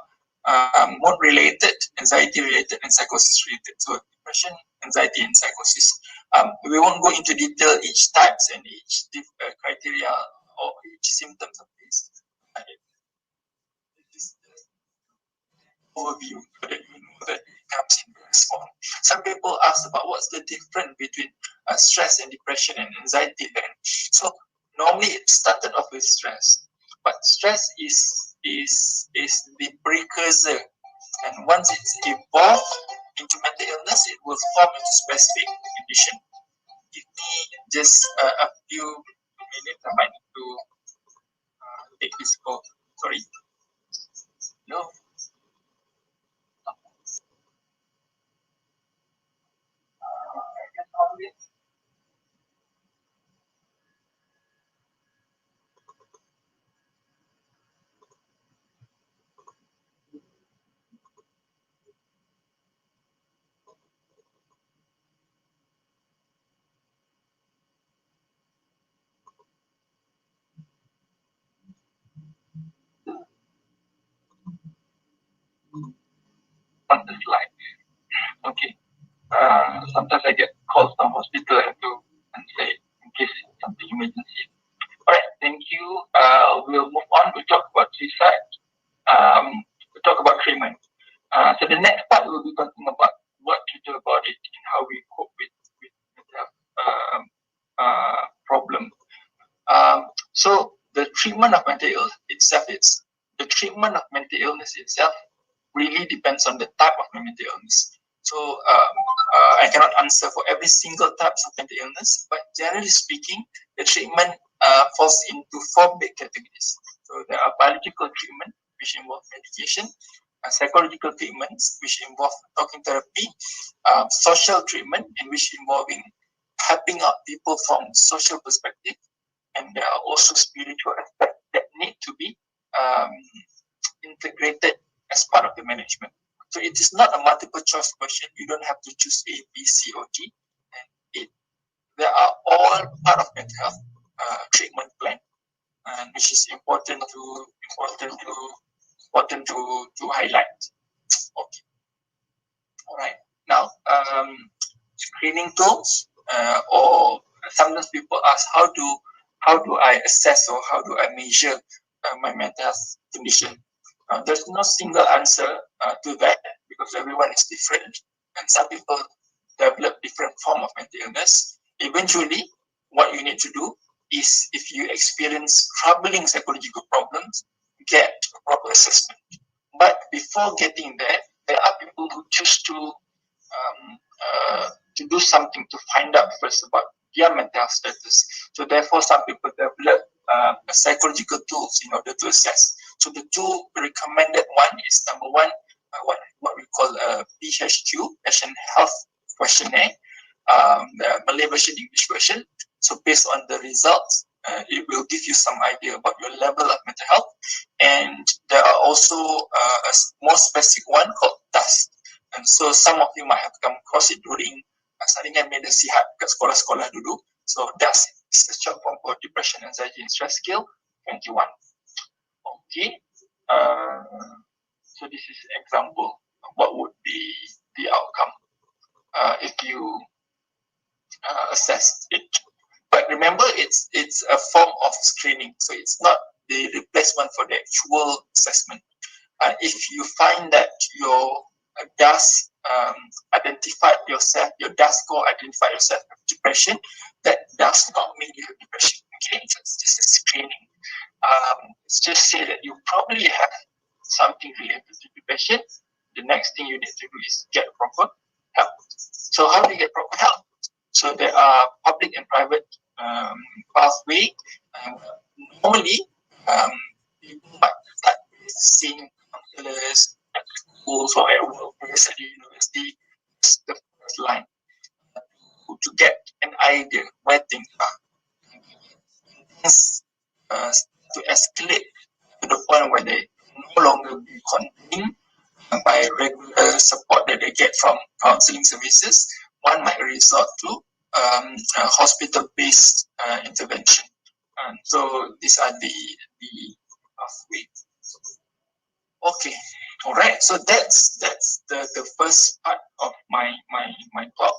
mood related, anxiety related, and psychosis related. So depression, anxiety, and psychosis. We won't go into detail each types and each criteria or each symptoms of this. This overview so that you know that it comes in various form. Some people ask about what's the difference between stress and depression and anxiety. Then, so normally it started off with stress, but stress is the precursor, and once it's evolved into mental illness, it will form into specific condition. Give me just a few minutes. I might need to take this call. Sorry. No. On the slide. Okay. Sometimes I get calls from hospital. I have to translate in case something emergency. All right. Thank you. We'll move on. We'll talk about suicide. We'll talk about treatment. So the next part we'll be talking about what to do about it and how we cope with mental problem. So the treatment of mental illness itself really depends on the type of mental illness. So I cannot answer for every single type of mental illness, but generally speaking, the treatment falls into 4 big categories. So there are biological treatment, which involve medication, psychological treatments, which involve talking therapy, social treatment, in which involving helping out people from social perspective, and there are also spiritual aspects that need to be integrated as part of the management. So it is not a multiple choice question. You don't have to choose A, B, C, or D. And they are all part of mental health treatment plan, and which is important to highlight. Okay. All right. Now, screening tools, or sometimes people ask, how do I assess or how do I measure my mental health condition? There's no single answer to that, because everyone is different, and some people develop different form of mental illness. Eventually, what you need to do is, if you experience troubling psychological problems, get a proper assessment. But before getting there are people who choose to do something to find out first about their mental health status. So therefore, some people develop psychological tools in order to assess. So the 2 recommended one is, number one, what we call a PHQ, Patient Health Questionnaire, the Malay version, English version. So based on the results, it will give you some idea about your level of mental health. And there are also a more specific one called DAST. And so some of you might have come across it during saringan minda sihat kat sekolah-sekolah dulu. So DAST is a short form for Depression, Anxiety, and Stress Scale 21. Okay. So this is example of what would be the outcome if you assess it. But remember, it's a form of screening, so it's not the replacement for the actual assessment. If you find that your does identify yourself with depression, that does not mean you have depression. Okay, it's just a screening. Let's just say that you probably have something related to depression. The next thing you need to do is get proper help. So how do you get proper help? So there are public and private pathway. Normally, people might start seeing counselors at schools or at workplace at the university. It's the first line to get an idea where things are. Things to escalate to the point where they no longer be contained by regular support that they get from counseling services, one might resort to hospital-based intervention. So these are the pathways. Okay, all right. So that's the first part of my talk,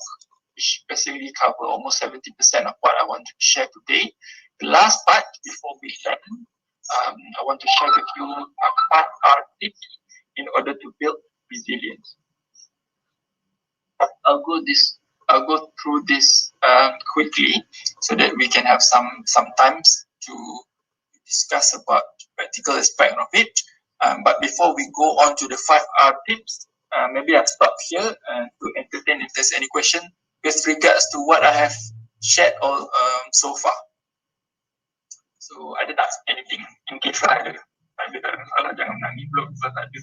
which basically cover almost 70% of what I want to share today. The last part before we end, I want to share with you what are tips in order to build resilience. I'll go through this quickly so that we can have some times to discuss about practical aspect of it. But before we go on to the 5R tips, maybe I'll stop here to entertain if there's any question with regards to what I have shared all so far. So ada tak anything in case ada tak ada salah jangan menangis belum tak ada.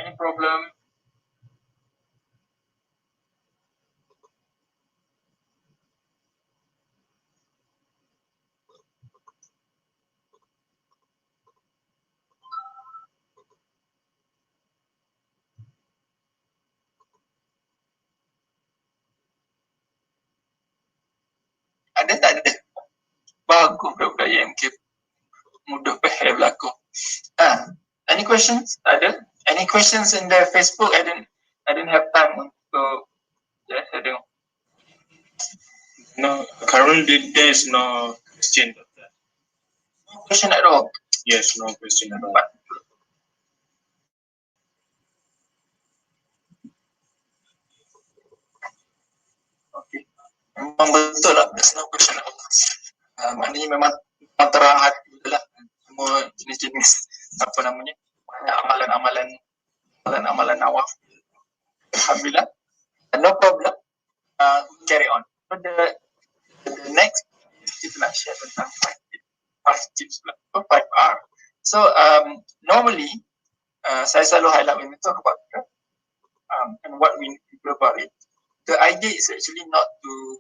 Any problem? Ada tak ada? Bagus budak-budak IMK. Mudah faham berlaku. Any questions? Ada? Any questions in the Facebook? I didn't have time untuk I don't. No, currently there is no question. No question at all. Yes, no question at all. Okay. Memang betul lah, there's no question at all. Maknanya memang terang hati lah semua jenis-jenis apa namanya amalan awal. Alhamdulillah. No problem. Carry on. So the next kita nak share tentang 5 tips pula. 5R. So normally saya selalu highlight when we talk about and what we know about it. The idea is actually not to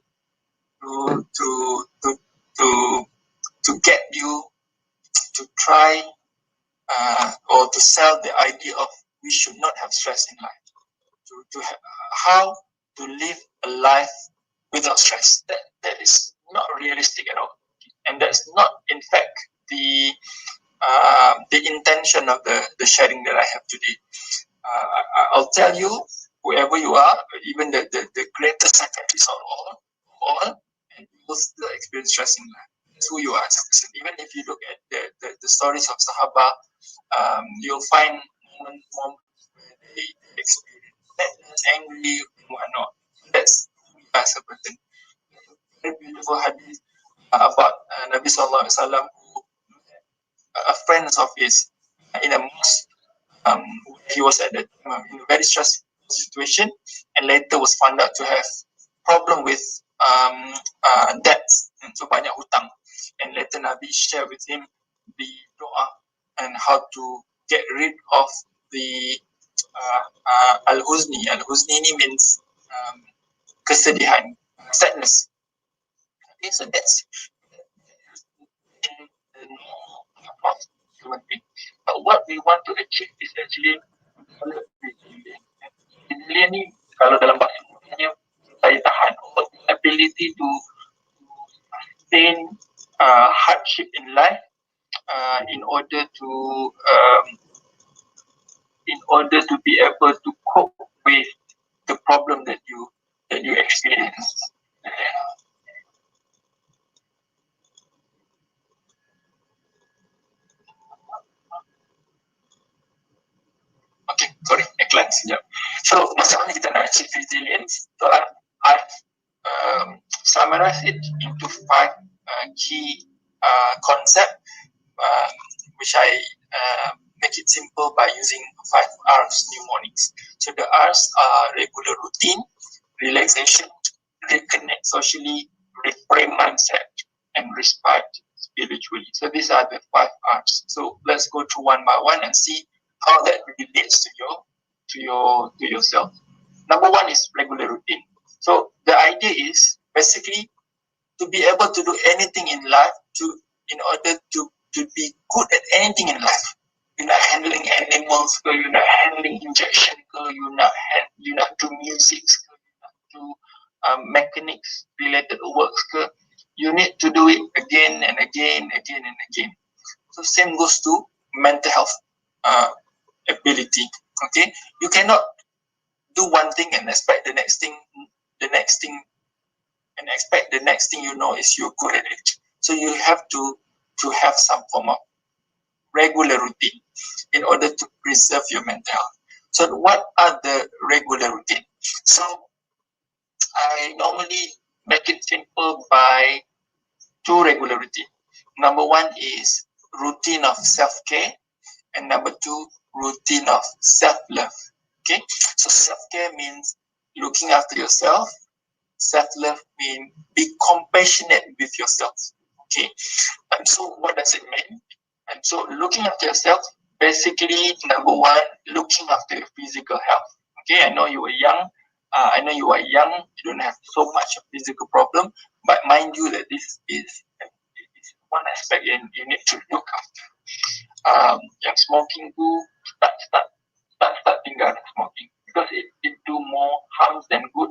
get you to try or to sell the idea of we should not have stress in life. To how to live a life without stress. That is not realistic at all, and that's not in fact the intention of the sharing that I have today. I'll tell you, whoever you are, even the greatest psychiatrist of all, and you will still experience stress in life. That's who you are as a person. Even if you look at the stories of Sahaba, you'll find moments where they experience sadness, angry, and whatnot. That's who you are as a person. Very beautiful hadith about Nabi Sallallahu Alaihi Wasallam, a friend of his in a mosque. He was at in a very stressful situation, and later was found out to have problem with debts, and so banyak hutang. And later Nabi shared with him the doa and how to get rid of the al-huzni. Al-huzni means kesedihan, sadness. Okay, so that's in the normal human being. But what we want to achieve is actually resilient. Resilient ni kalau dalam bahasa Indonesia saya tahan, or ability to sustain hardship in life in order to be able to cope with the problem that you experience. achieve resilience. So I've summarized it into 5 key concepts, which I make it simple by using 5 R's mnemonics. So the R's are regular routine, relaxation, reconnect socially, reframe mindset, and respite spiritually. So these are the 5 R's. So let's go through one by one and see how that relates to yourself. Number 1 is regular routine. So the idea is basically to be able to do anything in life, in order to be good at anything in life. You're not handling animals, you're not handling injection, you're not do music, you're not do mechanics related works. You need to do it again and again, again and again. So same goes to mental health ability. Okay, you cannot do one thing and expect the next thing, and expect the next thing you know is you're good at it. So you have to have some form of regular routine in order to preserve your mental health. So what are the regular routine? So I normally make it simple by 2 regular routine. Number 1 is routine of self-care, and number 2, routine of self-love. Okay, so self-care means looking after yourself. Self-love means be compassionate with yourself. Okay, and so what does it mean? And so looking after yourself, basically, number 1, looking after your physical health. Okay, I know you are young. You don't have so much of physical problem, but mind you that this is one aspect you need to look after. Yang smoking tu start tinggal smoking, because it do more harms than good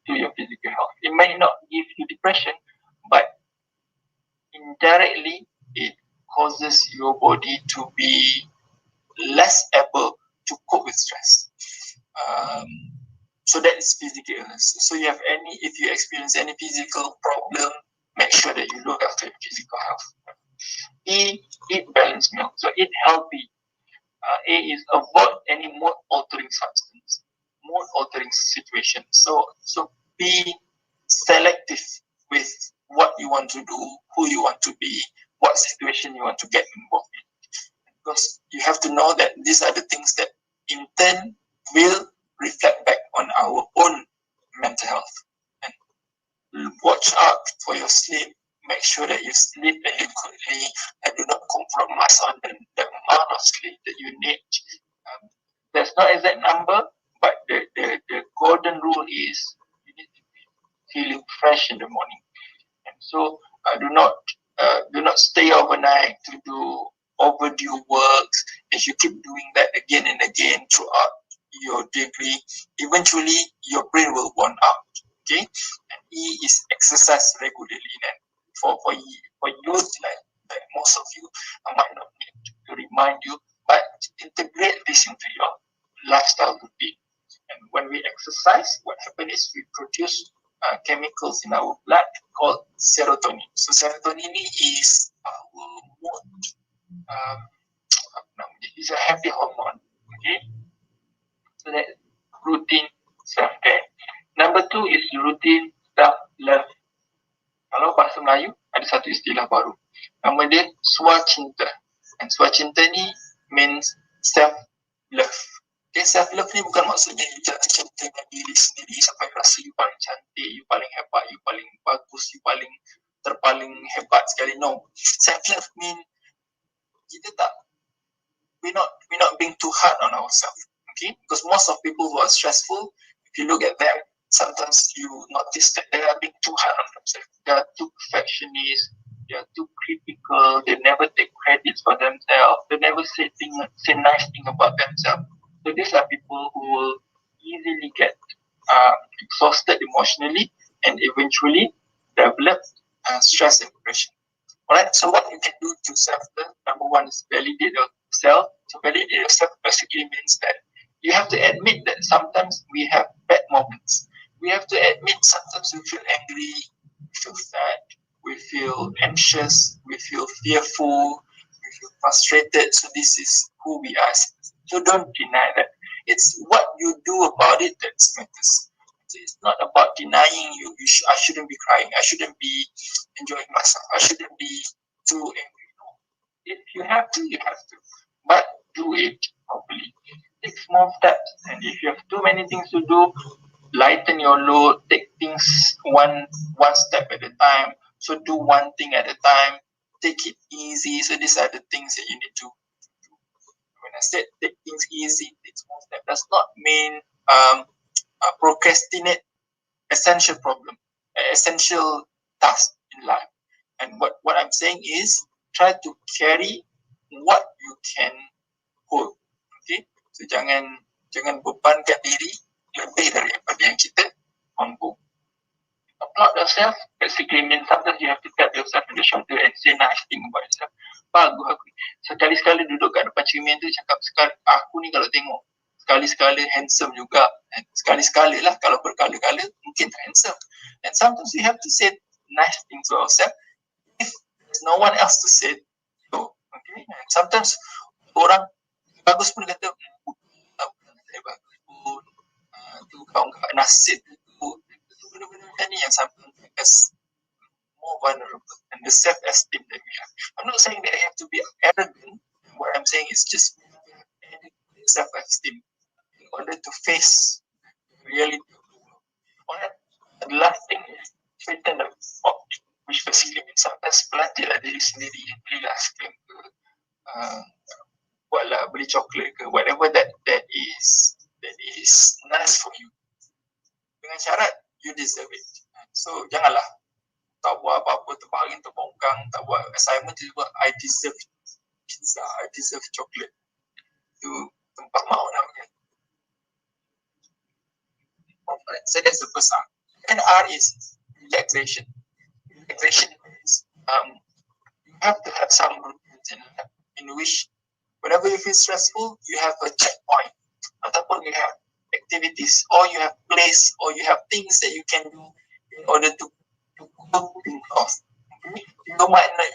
to your physical health. It may not give you depression, but indirectly it causes your body to be less able to cope with stress. So that is physical illness. So if you experience any physical problem, make sure that you look after your physical health. Eat balanced meal. So eat healthy. A is avoid any mood-altering substance, mood-altering situation. So be selective with what you want to do, who you want to be, what situation you want to get involved in. Because you have to know that these are the things that in turn will reflect back on our own mental health. And watch out for your sleep. Make sure that you sleep adequately and do not compromise on the amount of sleep that you need. There's no exact number, but the golden rule is you need to be feeling fresh in the morning. And so do not stay overnight to do overdue works. If you keep doing that again and again throughout your degree, eventually your brain will burn out. Okay, and E is exercise regularly. And for youth like most of you, I might not need to remind you, but integrate this into your lifestyle routine. And when we exercise, what happens is we produce chemicals in our blood called serotonin. So serotonin is our mood. It's a happy hormone. Okay, so that routine self-care. Number 2 is routine self-love. Kalau bahasa Melayu, ada satu istilah baru. Nama dia swacinta. And swacinta ni means self-love. Okay, self-love ni bukan maksudnya you jatuh cinta dengan diri sendiri sampai rasa you paling cantik, you paling hebat, you paling bagus, you terpaling hebat sekali. No. Self-love mean we're not being too hard on ourselves. Okay? Because most of people who are stressful, if you look at them, sometimes you notice that they are being too hard on themselves. They are too perfectionist, they are too critical, they never take credits for themselves, they never say nice thing about themselves. So these are people who will easily get exhausted emotionally and eventually develop stress and depression. Alright, so what you can do to self-love, number 1 is validate yourself. So validate yourself basically means that you have to admit that sometimes we have bad moments. We have to admit sometimes we feel angry, we feel sad, we feel anxious, we feel fearful, we feel frustrated. So this is who we are. So don't deny that. It's what you do about it that matters. So it's not about denying I shouldn't be crying, I shouldn't be enjoying myself, I shouldn't be too angry. No. If you have to, you have to. But do it properly. Take small steps. And if you have too many things to do, lighten your load, take things one step at a time. So do one thing at a time, take it easy. So these are the things that you need to do. When I said take things easy, take small steps, does not mean procrastinate essential task in life. And what I'm saying is try to carry what you can hold. Okay, so jangan bebankan diri lebih daripada yang kita mampu. Applaud yourself basically means sometimes you have to tap yourself in the shoulder and say nice thing about yourself. Bagus aku. Sekali-sekali duduk kat depan cermin tu cakap, aku ni kalau tengok sekali-sekala handsome juga. And sekali-sekala lah, kalau berkala-kala mungkin handsome. And sometimes you have to say nice things to yourself if there's no one else to say so. Okay? And sometimes orang bagus pun kata, saya bagus pun, tu kau enggak nasib tu. Benda-benda macam ni yang sometimes make us more vulnerable and the self-esteem that we have. I'm not saying that I have to be arrogant. What I'm saying is just self-esteem in order to face reality. Alright. The last thing is straighten the pot, which basically means sometimes pelantiklah diri sendiri, belilah aiskrim ke, buatlah beli coklat ke, whatever that is nice for you. Dengan syarat you deserve it. So janganlah tak buat apa-apa terbaring terbongkang, tak buat assignment tu buat I deserve pizza, I deserve chocolate. Itu tempat maut namanya. So that's the first R. And R is relaxation. Relaxation is you have to have some routines in which whenever you feel stressful, you have a checkpoint. Ataupun you have activities, or you have place, or you have things that you can do in order to cool things off. You might not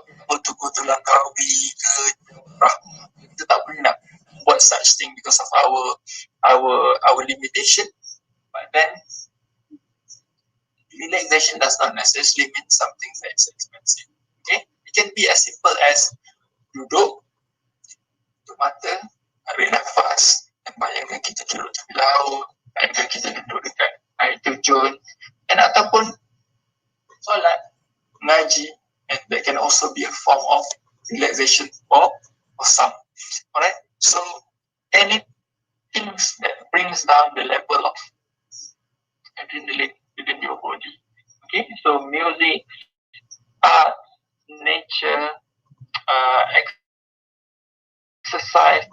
able to go to Langkawi ke Rahmah. Kita tak boleh nak buat such thing because of our limitation. But then relaxation does not necessarily mean something that's expensive. Okay, it can be as simple as duduk, tutup mata, ambil nafas, dan bayangkan kita duduk di laut, bayangkan kita duduk dekat air terjun, dan ataupun solat, ngaji, and that can also be a form of relaxation for some. Alright, so any things that brings down the level of adrenaline within your body. Okay, so music, art, nature, exercise,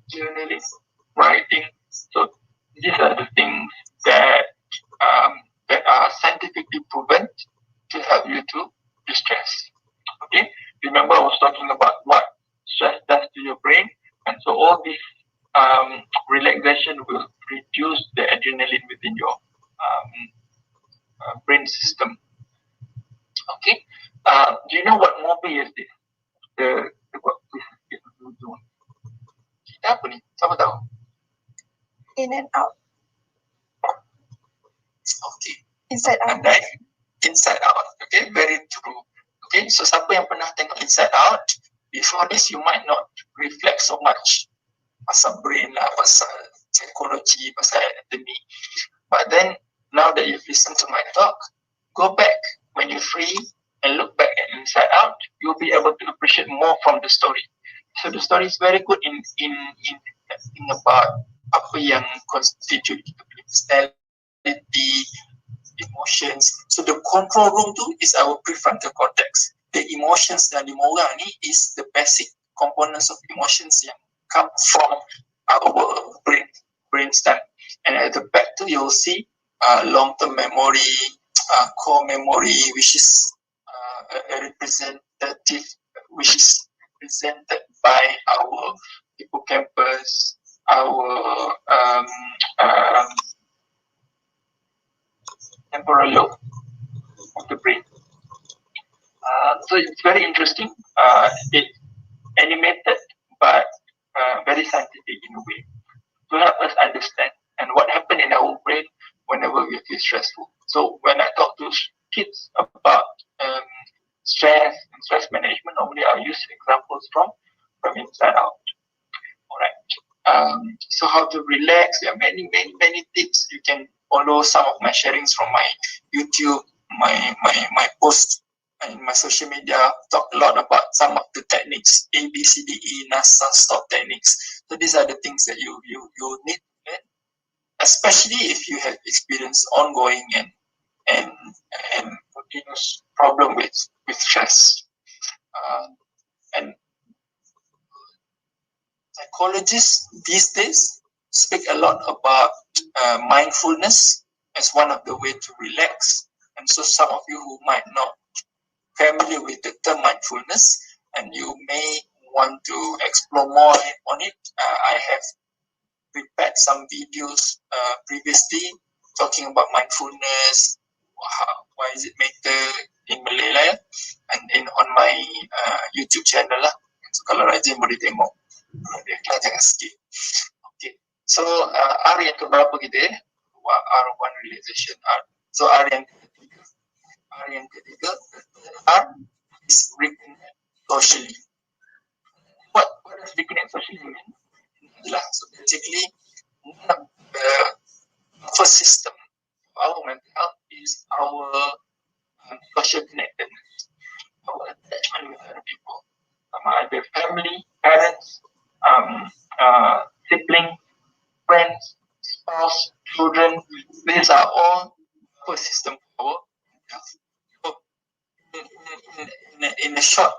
journaling, writing. So these are the things that are scientifically proven to help you to distress. Okay, remember I was talking about what stress does to your brain, and so all this relaxation will reduce the adrenaline within your brain system. Okay, do you know what movie is this? The kita apa ni? Siapa tahu? In and out. Okay. Inside out. Andai, Inside Out. Okay, very true. Okay, so siapa yang pernah tengok Inside Out, before this you might not reflect so much pasal brain lah, pasal psychology, pasal anatomy. But then, now that you've listened to my talk, go back when you're free and look back at Inside Out, you'll be able to appreciate more from the story. So the story is very good in thinking about apa yang constitute kita punya personality, emotions. So the control room tu is our prefrontal cortex. The emotions dalam 5 orang ni is the basic components of emotions yang come from our brainstem. And at the back tu you'll see long-term memory, core memory, which is a representative, which is represented by our hippocampus, our temporal lobe of the brain. So it's very interesting. It animated but very scientific in a way to help us understand and what happened in our brain whenever we feel stressful. So when I talk to kids about stress and stress management, normally I'll use examples from Inside Out. Alright. So how to relax? There are many tips. You can follow some of my sharings from my YouTube, my posts in my social media. Talk a lot about some of the techniques, A, B, C, D, E, NASA stop techniques. So these are the things that you need to learn, especially if you have experienced ongoing and continuous problem with stress. And psychologists these days speak a lot about mindfulness as one of the way to relax. And so some of you who might not familiar with the term mindfulness and you may want to explore more on it, I have prepared some videos previously talking about mindfulness, why is it matter in Malay lah, and on my YouTube channel lah. So kalau rajin boleh tengok. Dia jangan skip. Okay. So R yang keberapa kita? R1 relaxation R. So R yang ketiga, R is reconnect socially. What does reconnect socially mean? So basically, one of the first system of our mental health is our social connectedness, our attachment with other people, either family, parents, sibling, friends, spouse, children. These are all first system of our mental health. So in a short,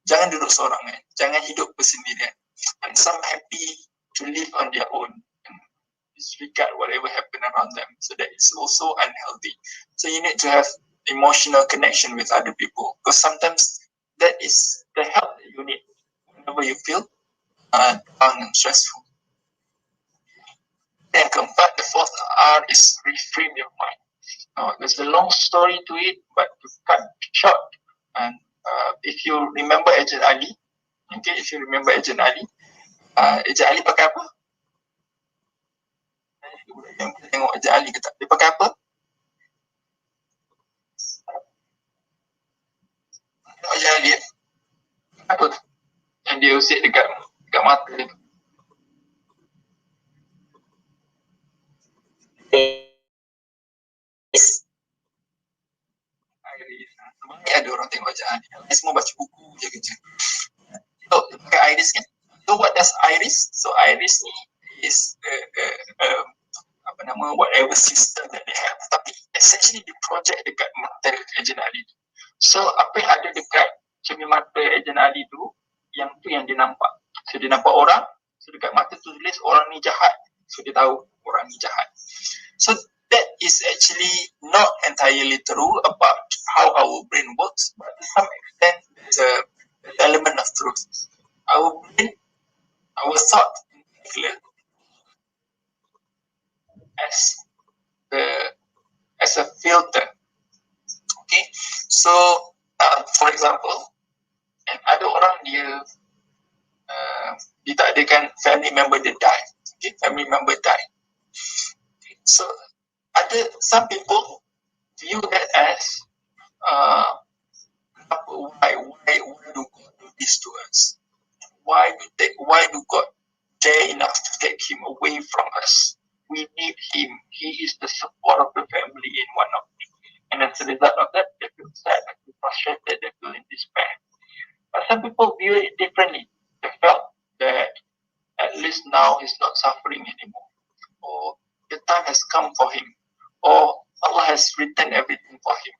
jangan duduk seorang, jangan hidup bersendirian. And some happy to live on their own and disregard whatever happened around them. So that is also unhealthy. So you need to have emotional connection with other people, because sometimes that is the help that you need whenever you feel down and stressful. Then keempat, the fourth R is reframe your mind. Now, there's a long story to it, but to cut short, and if you remember Agent Ali, okay, if you remember Agent Ali pakai apa? Kita tengok Agent Ali kata, dia pakai apa? Agent Ali apa? Yang dia usik dekat mata dia tu. Sebenarnya ada orang tengok Agent Ali, dia semua baca buku je kerja. So, pakai iris kan? So what does iris? So iris ni is whatever system that they have, tapi essentially di project dekat mata Agent Ali tu. So apa yang ada dekat cermin mata Agent Ali tu yang dia nampak. So dia nampak orang, so dekat mata tu tulis orang ni jahat, so dia tahu orang ni jahat. So that is actually not entirely true about how our brain works, but to some extent there's an element of truth. Our brain, our thought in particular, as a filter. Okay, so for example, ada orang dia ditakdirkan family member dia die. Okay, family member die. Okay, so some people view that as why do God do this to us? Why do God dare enough to take him away from us? We need him. He is the support of the family in one of them. And as a result of that, they feel sad, they feel frustrated, they feel in despair. But some people view it differently. They felt that at least now he's not suffering anymore, or the time has come for him, or Allah has written everything for him.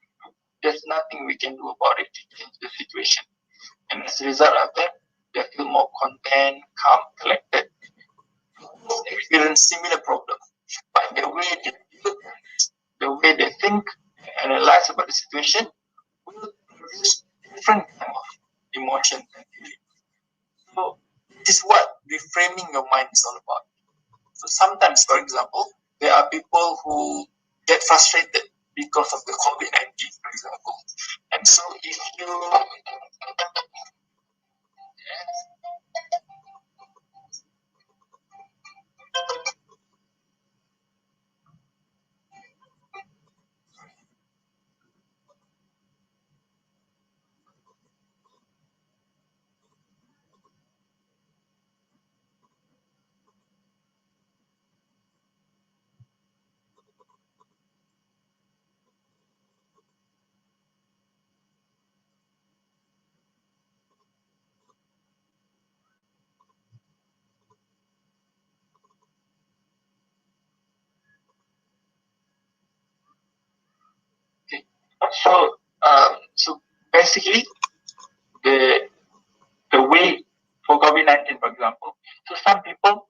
There's nothing we can do about it to change the situation. And as a result of that, they feel more content, calm, collected. Both experience similar problems, but the way they view things, the way they think, analyze about the situation, will produce different kind of emotions and feelings. So this is what reframing your mind is all about. So sometimes, for example, there are people who get frustrated because of the COVID-19, for example, and Alright, so if you so basically the way for COVID-19, for example, so some people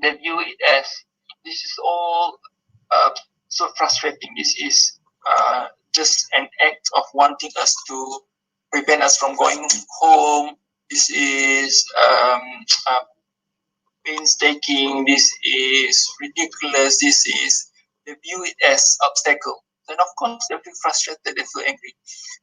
they view it as this is all so frustrating. This is just an act of wanting us to prevent us from going home. This is painstaking. This is ridiculous. This is, they view it as obstacle. Then of course they feel frustrated, they feel angry.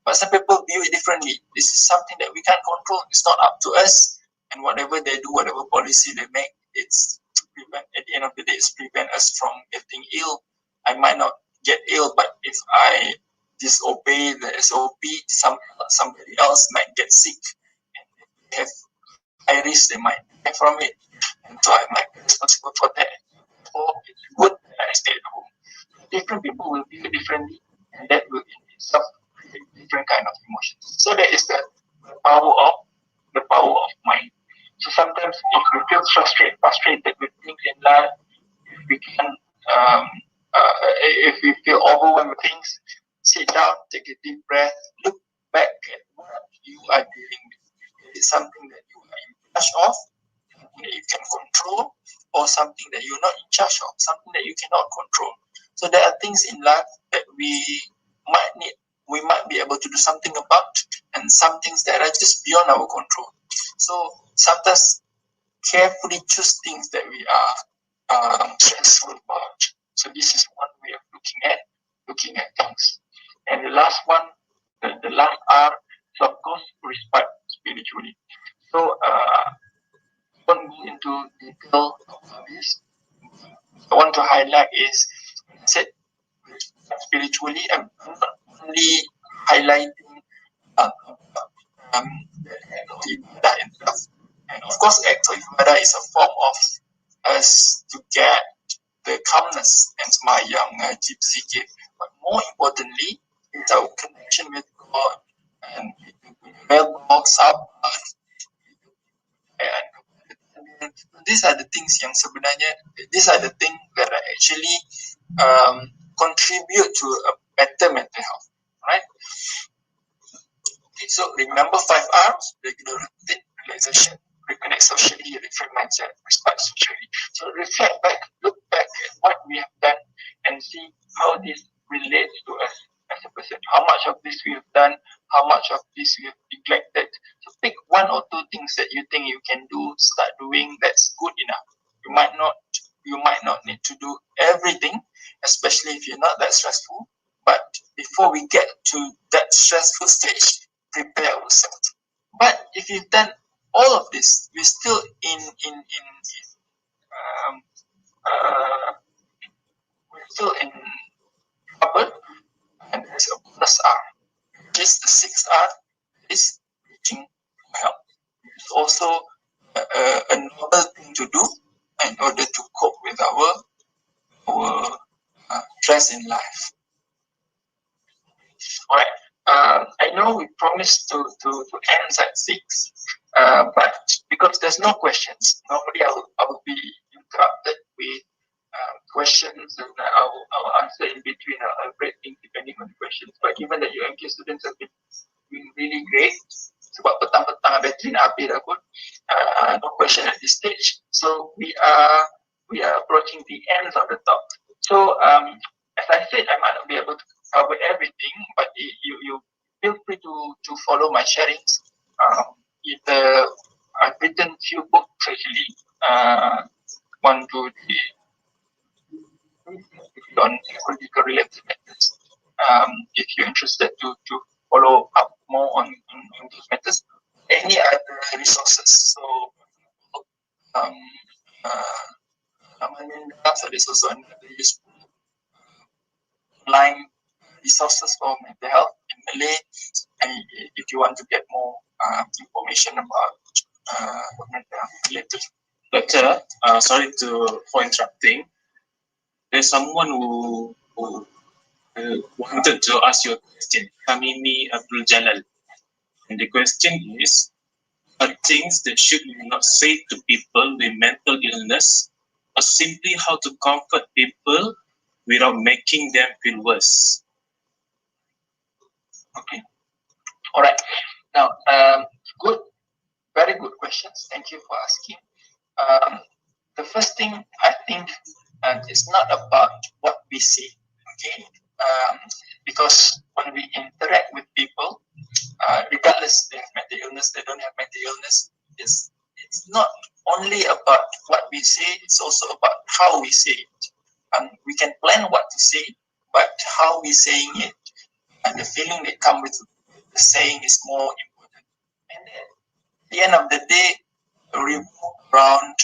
But some people view it differently. This is something that we can't control. It's not up to us. And whatever they do, whatever policy they make, it's prevent, at the end of the day, it's prevent us from getting ill. I might not get ill, but if I disobey the SOP, somebody else might get sick and they have high risk, they might die from it. And so I might be responsible for that. So it's good that I stay at home. Different people will view it differently, and that will in itself create different kind of emotions. So that is the power of mind. So sometimes if we feel frustrated with things in life, if we can, if we feel overwhelmed with things, sit down, take a deep breath, look back at what you are dealing with. Is it something that you are in charge of, something that you can control, or something that you're not in charge of, something that you cannot control? So there are things in life that we might be able to do something about, and some things that are just beyond our control. So sometimes carefully choose things that we are stressful about. So this is one way of looking at things. And the last one, the last R, is of course respect spiritually. So don't go into detail of this. I want to highlight is, I said spiritually, I'm not only highlighting the act of ibadah itself. And of course, act of ibadah is a form of us to get the calmness and semayang, zikir. But more importantly, it's our connection with God and mailbox up. And these are the things yang sebenarnya, these are the things that are actually contribute to a better mental health, right? Okay, so remember 5 R's: regular routine, relaxation, reconnect socially, reflect mindset, respect socially. So reflect back, look back at what we have done and see how this relates to us as a person. How much of this we have done, how much of this we have neglected. So pick 1 or 2 things that you think you can do, start doing, that's good enough. You might not need to do everything, especially if you're not that stressful. But before we get to that stressful stage, prepare ourselves. But if you've done all of this, we're still we're still in trouble, and there's a bonus R. Just the 6th R is reaching for help. It's also a noble thing to do in order to cope with our stress in life. All right. I know we promised to end at 6, but because there's no questions, normally I will be interrupted with questions, and I'll answer in between. I'll break in depending on the questions. But given that your MK students have been doing really great, sebab petang-petang bateri nak habis dah pun, no question at this stage. So we are approaching the ends of the talk. So as I said, I might not be able to cover everything, but you feel free to follow my sharings. I've written few books actually. One to the on psychological related methods. If you're interested to follow up more on those matters, any other resources. So, so there's also another useful online resources for mental health in Malay. And if you want to get more information about mental health related. Doctor, sorry for interrupting. There's someone who wanted to ask you a question. Kamini Abdul Jalal. And the question is, are things that should not say to people with mental illness, or simply how to comfort people without making them feel worse? Okay. All right. Now, good, very good questions. Thank you for asking. The first thing I think is not about what we say, okay? Because when we interact with people, regardless they have mental illness, they don't have mental illness, it's not only about what we say, it's also about how we say it. We can plan what to say, but how we saying it and the feeling that comes with the saying is more important. And then at the end of the day, revolve around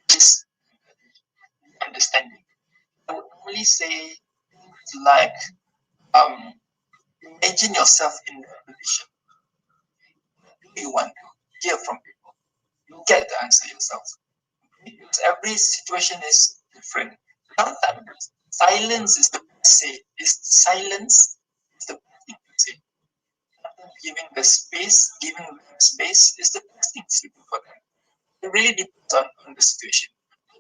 this understanding. I would only say things like, imagine yourself in that position. What do you want to hear from people? You get the answer yourself. Because every situation is different. Sometimes silence is the best say. Silence is the best thing to say. Giving them space is the best thing to do for them. It really depends on the situation.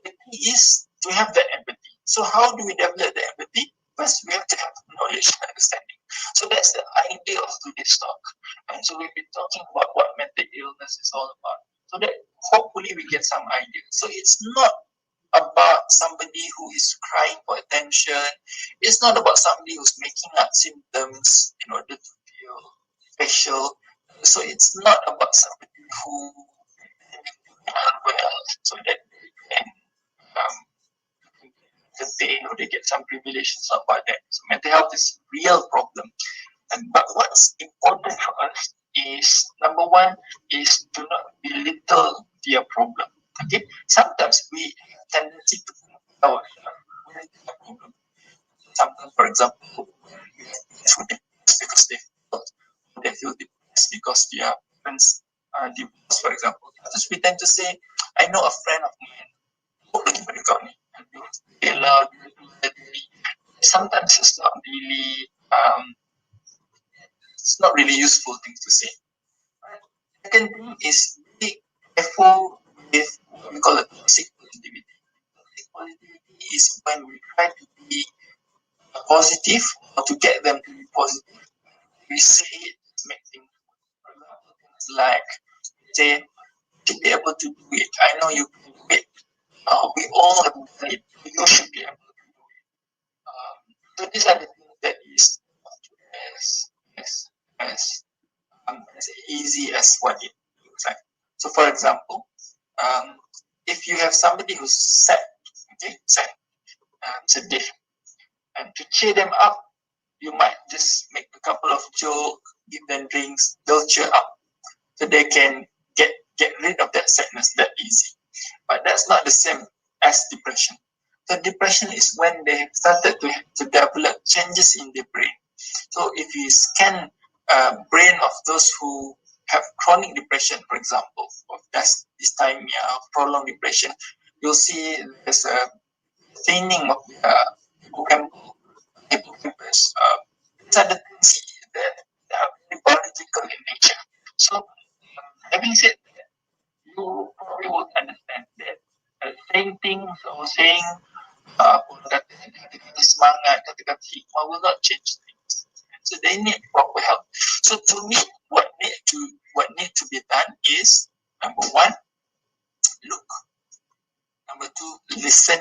The key is to have that empathy. So how do we develop the empathy? First, we have to have knowledge and understanding. So that's the idea of today's talk. And so we'll be talking about what mental illness is all about. So that hopefully we get some idea. So it's not about somebody who is crying for attention. It's not about somebody who's making up symptoms in order to feel special. So it's not about somebody who unwell so that they can entertain or they get some privilege. It's not about that. So mental health is a real problem. But what's important for us is, number one, is to not belittle their problem. Okay? Sometimes we have tendency to compare ourselves with their problem. Sometimes, for example, because they feel depressed because their parents are divorced, for example. Others we tend to say, I know a friend of mine who lagi pada kau ni. Sometimes it's not really useful things to say. Second thing is be careful with what we call a toxic positivity. Toxic positivity is when we try to be positive or to get them to be positive. We say it to make things like, say, you should be able to do it. I know you can do it. We all have done it. You should be able to do it. So these are the things that is as easy as what it looks like. So, for example, if you have somebody who's sad, sedih, and to cheer them up, you might just make a couple of jokes, give them drinks, they'll cheer up, so they can get rid of that sadness that easy. But that's not the same as depression. So depression is when they have started to develop changes in the brain. So if you scan brain of those who have chronic depression, for example, of dysthymia, of prolonged depression, you'll see there's a thinning of the hippocampus. These are the things that are biological in nature. So, having said that, you probably will understand that saying things or saying kata-kata semangat, kata-kata hikmah will not change things. So they need proper help. So to me, what need to be done is, number one, look. Number two, listen.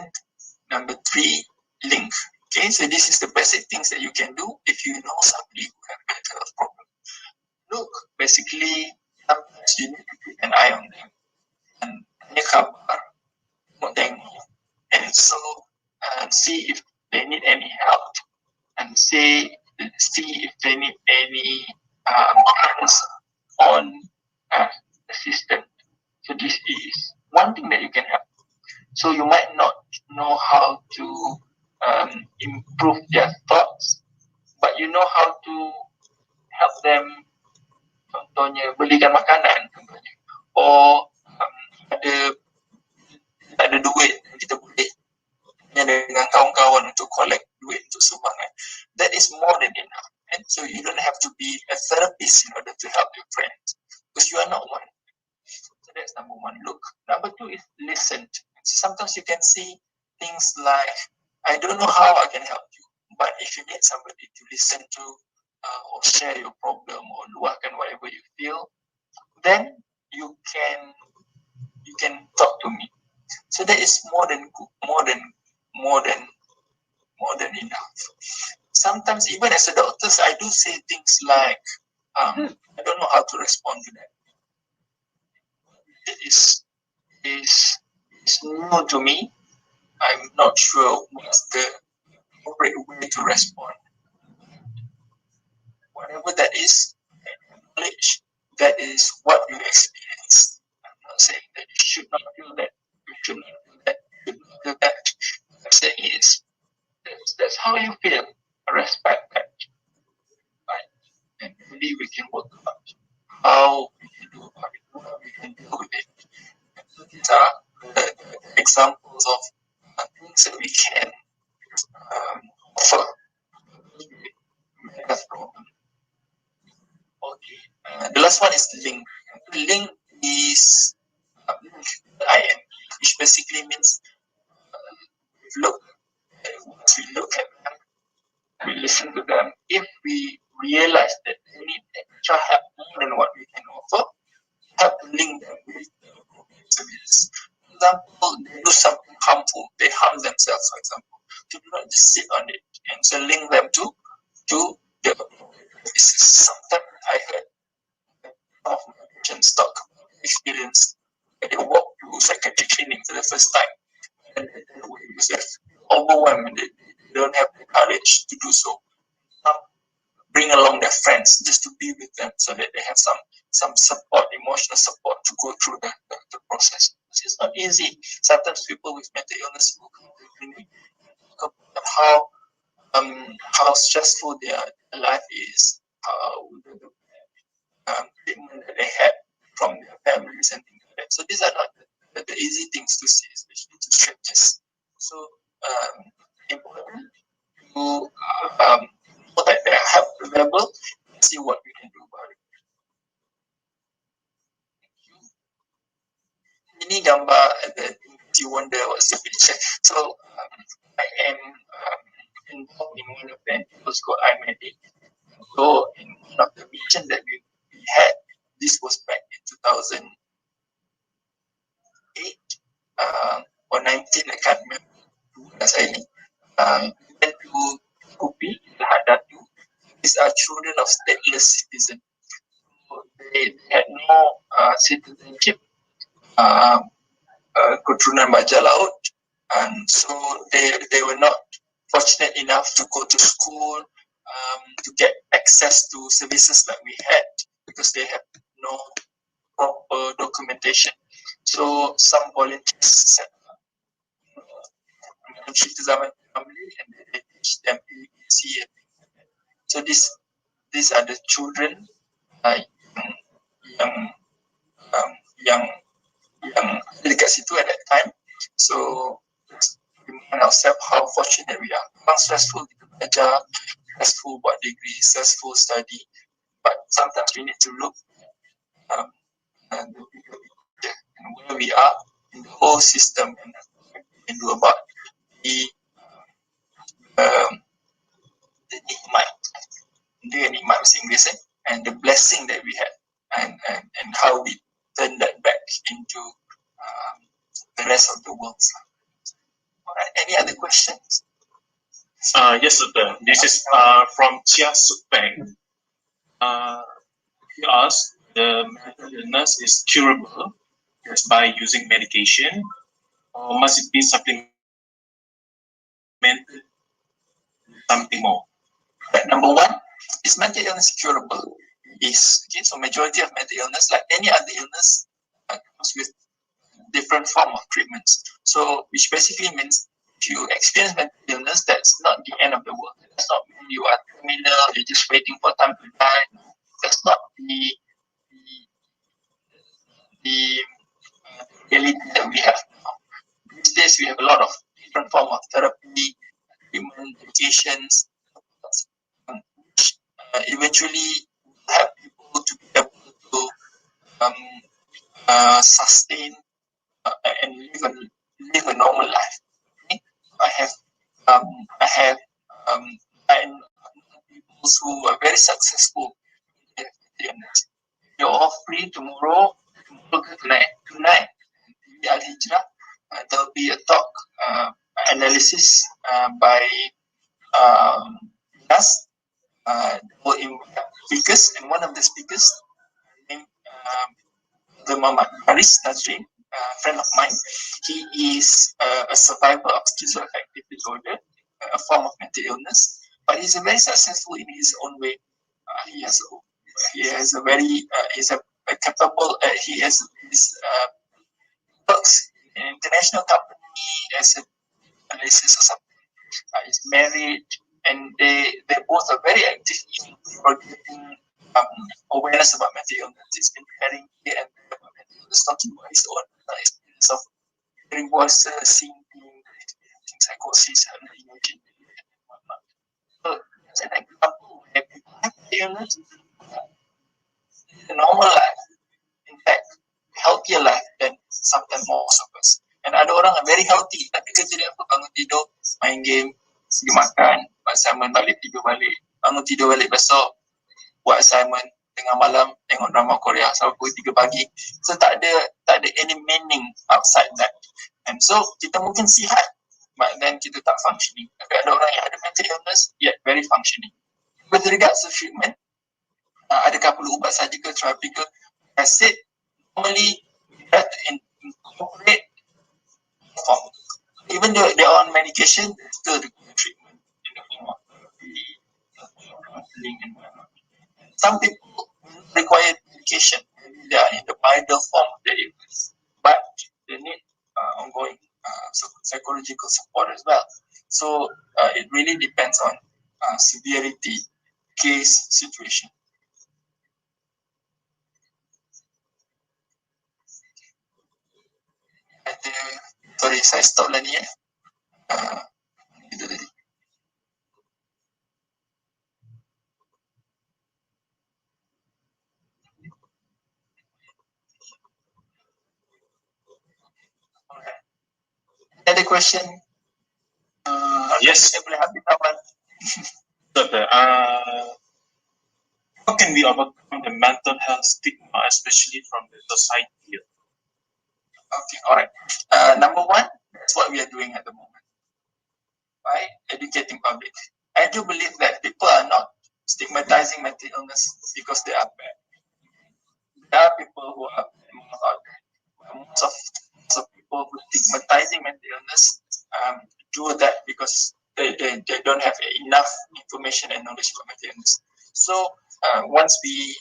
Number three, link. Okay, so this is the basic things that you can do if you know somebody who has mental health problem. Look, basically, sometimes you need to keep an eye on them and tanya khabar, and so see if they need any help and see if they need any So you might not know how to improve their thoughts, but you know how to help them. Contohnya belikan makanan, contohnya, or ada duit, kita boleh dengan kawan-kawan untuk collect duit untuk sumbangan. That is more than enough. And so you don't have to be a therapist in order to help your friends, because you are not one. So that's number one. Look. Number two is listen. Sometimes you can see things like, I don't know how I can help you, but if you need somebody to listen to or share your problem or luahkan whatever you feel, then you can talk to me. So that is more than enough. Sometimes even as a doctor, I do say things like, I don't know how to respond to that. It is new to me. I'm not sure what's the appropriate way to respond. Whatever that is, knowledge, that is what you experience. I'm not saying that you should not feel that, you should not feel that, you should not feel that. What I'm saying is, that's how you feel. I respect that. Right? And maybe we can work out how we can do about it, what we can deal with it. And so these are the examples of things that we can offer with problem. Okay. The last one is link. Link is IM, which basically means once we look at them, we listen to them. If we realize that they need extra help more than what we can offer, help link them with the appropriate services. For example, they do something harmful, they harm themselves, for example. So do not just sit on it, and so link them to the appropriate services. Sometimes I heard some of my patients talk about experience when they walk to psychiatric clinic for the first time, and they're overwhelmed, and they don't have the courage to do so. Bring along their friends just to be with them, so that they have some support, emotional support to go through the process. It's not easy. Sometimes people with mental illness will come to the clinic and talk about how stressful their life is, how the treatment that they had from their families and things like that. So these are not the easy things to say, especially to strangers. So important to know that they are help available and see what we can do about it. Ini gambar you wonder what's the picture. So I am involved in one of the NGOs called I-Medik. So in one of the mission that we had, this was back in 2008 or 19, I can't remember. Went to Kupi, Hadatu. These are children of stateless citizens. So they had no citizenship, keturunan bajak laut, and so they were not fortunate enough to go to school, to get access to services that we had, because they have no proper documentation. So some volunteers set up family, and they teach them ABC. So these are the children yang dekat situ at that time. So remind ourselves how fortunate we are. How stressful kita belajar, stressful buat degree, stressful study, but sometimes we need to look at the bigger picture and where we are in the whole system, and what we can do about the nikmat bahasa Inggeris, and the blessing that we had, and how we turn that back into the rest of the world. Alright, any other questions? Yes, sir. This is from Chia Sukpeng. He asked, the mental illness is curable just by using medication, or must it be supplemented something more? Right, number one, is mental illness curable? Okay, so majority of mental illness, like any other illness, comes with different form of treatments. So, which basically means if you experience mental illness, that's not the end of the world. That's not when you are terminal, you're just waiting for time to die. That's not the reality that we have now. These days, we have a lot of different form of therapy, treatment, medications, which eventually help people to be able to sustain and live a normal life. Okay? I have people who are very successful in their illness. You're all free tomorrow tonight. Al Hijrah, there'll be a talk analysis by us. Will invite speakers, and one of the speakers named the Muhammad Haris Nazrin, friend of mine. He is a survivor of schizoaffective disorder, a form of mental illness, but he's very successful in his own way. He has a very he's a capable. He has his works in an international company as an analysis or something. He's married, and they both are very active in projecting awareness about mental illness. He's been sharing here and there about mental illness, talking about his own experience of hearing voices, seeing things, experiencing psychosis, hallucination, and whatnot. So that's an example where people have mental illness, a normal life, in fact, healthier life than sometimes most of us. And ada orang yang very healthy, tapi kerja dia apa? Bangun tidur, main game, pergi makan, buat assignment, balik tidur balik. Bangun tidur balik besok, buat assignment, tengah malam, tengok drama Korea sampai pukul 3 pagi. So tak ada any meaning outside that. And so kita mungkin sihat, but then kita tak functioning. Tapi ada orang yang ada mental illness, yet very functioning. With regards to treatment, adakah perlu ubat surgical, therapeutical? I said, normally we have to incorporate form. Even though they're on medication, they still require treatment in the form of counseling and whatnot. Some people require medication. They are in the milder form of the illness, but they need ongoing psychological support as well. So it really depends on severity, case, situation. Sorry, saya stop lah ni . Itu tadi. Ada question? Yes. Saya boleh habis awal. How can we overcome the mental health stigma, especially from the society? Okay, alright. Number one, that's what we are doing at the moment. Right? Educating public. I do believe that people are not stigmatizing mental illness because they are bad. There are people who are out there. Most of people who stigmatizing mental illness do that because they don't have enough information and knowledge about mental illness. So once we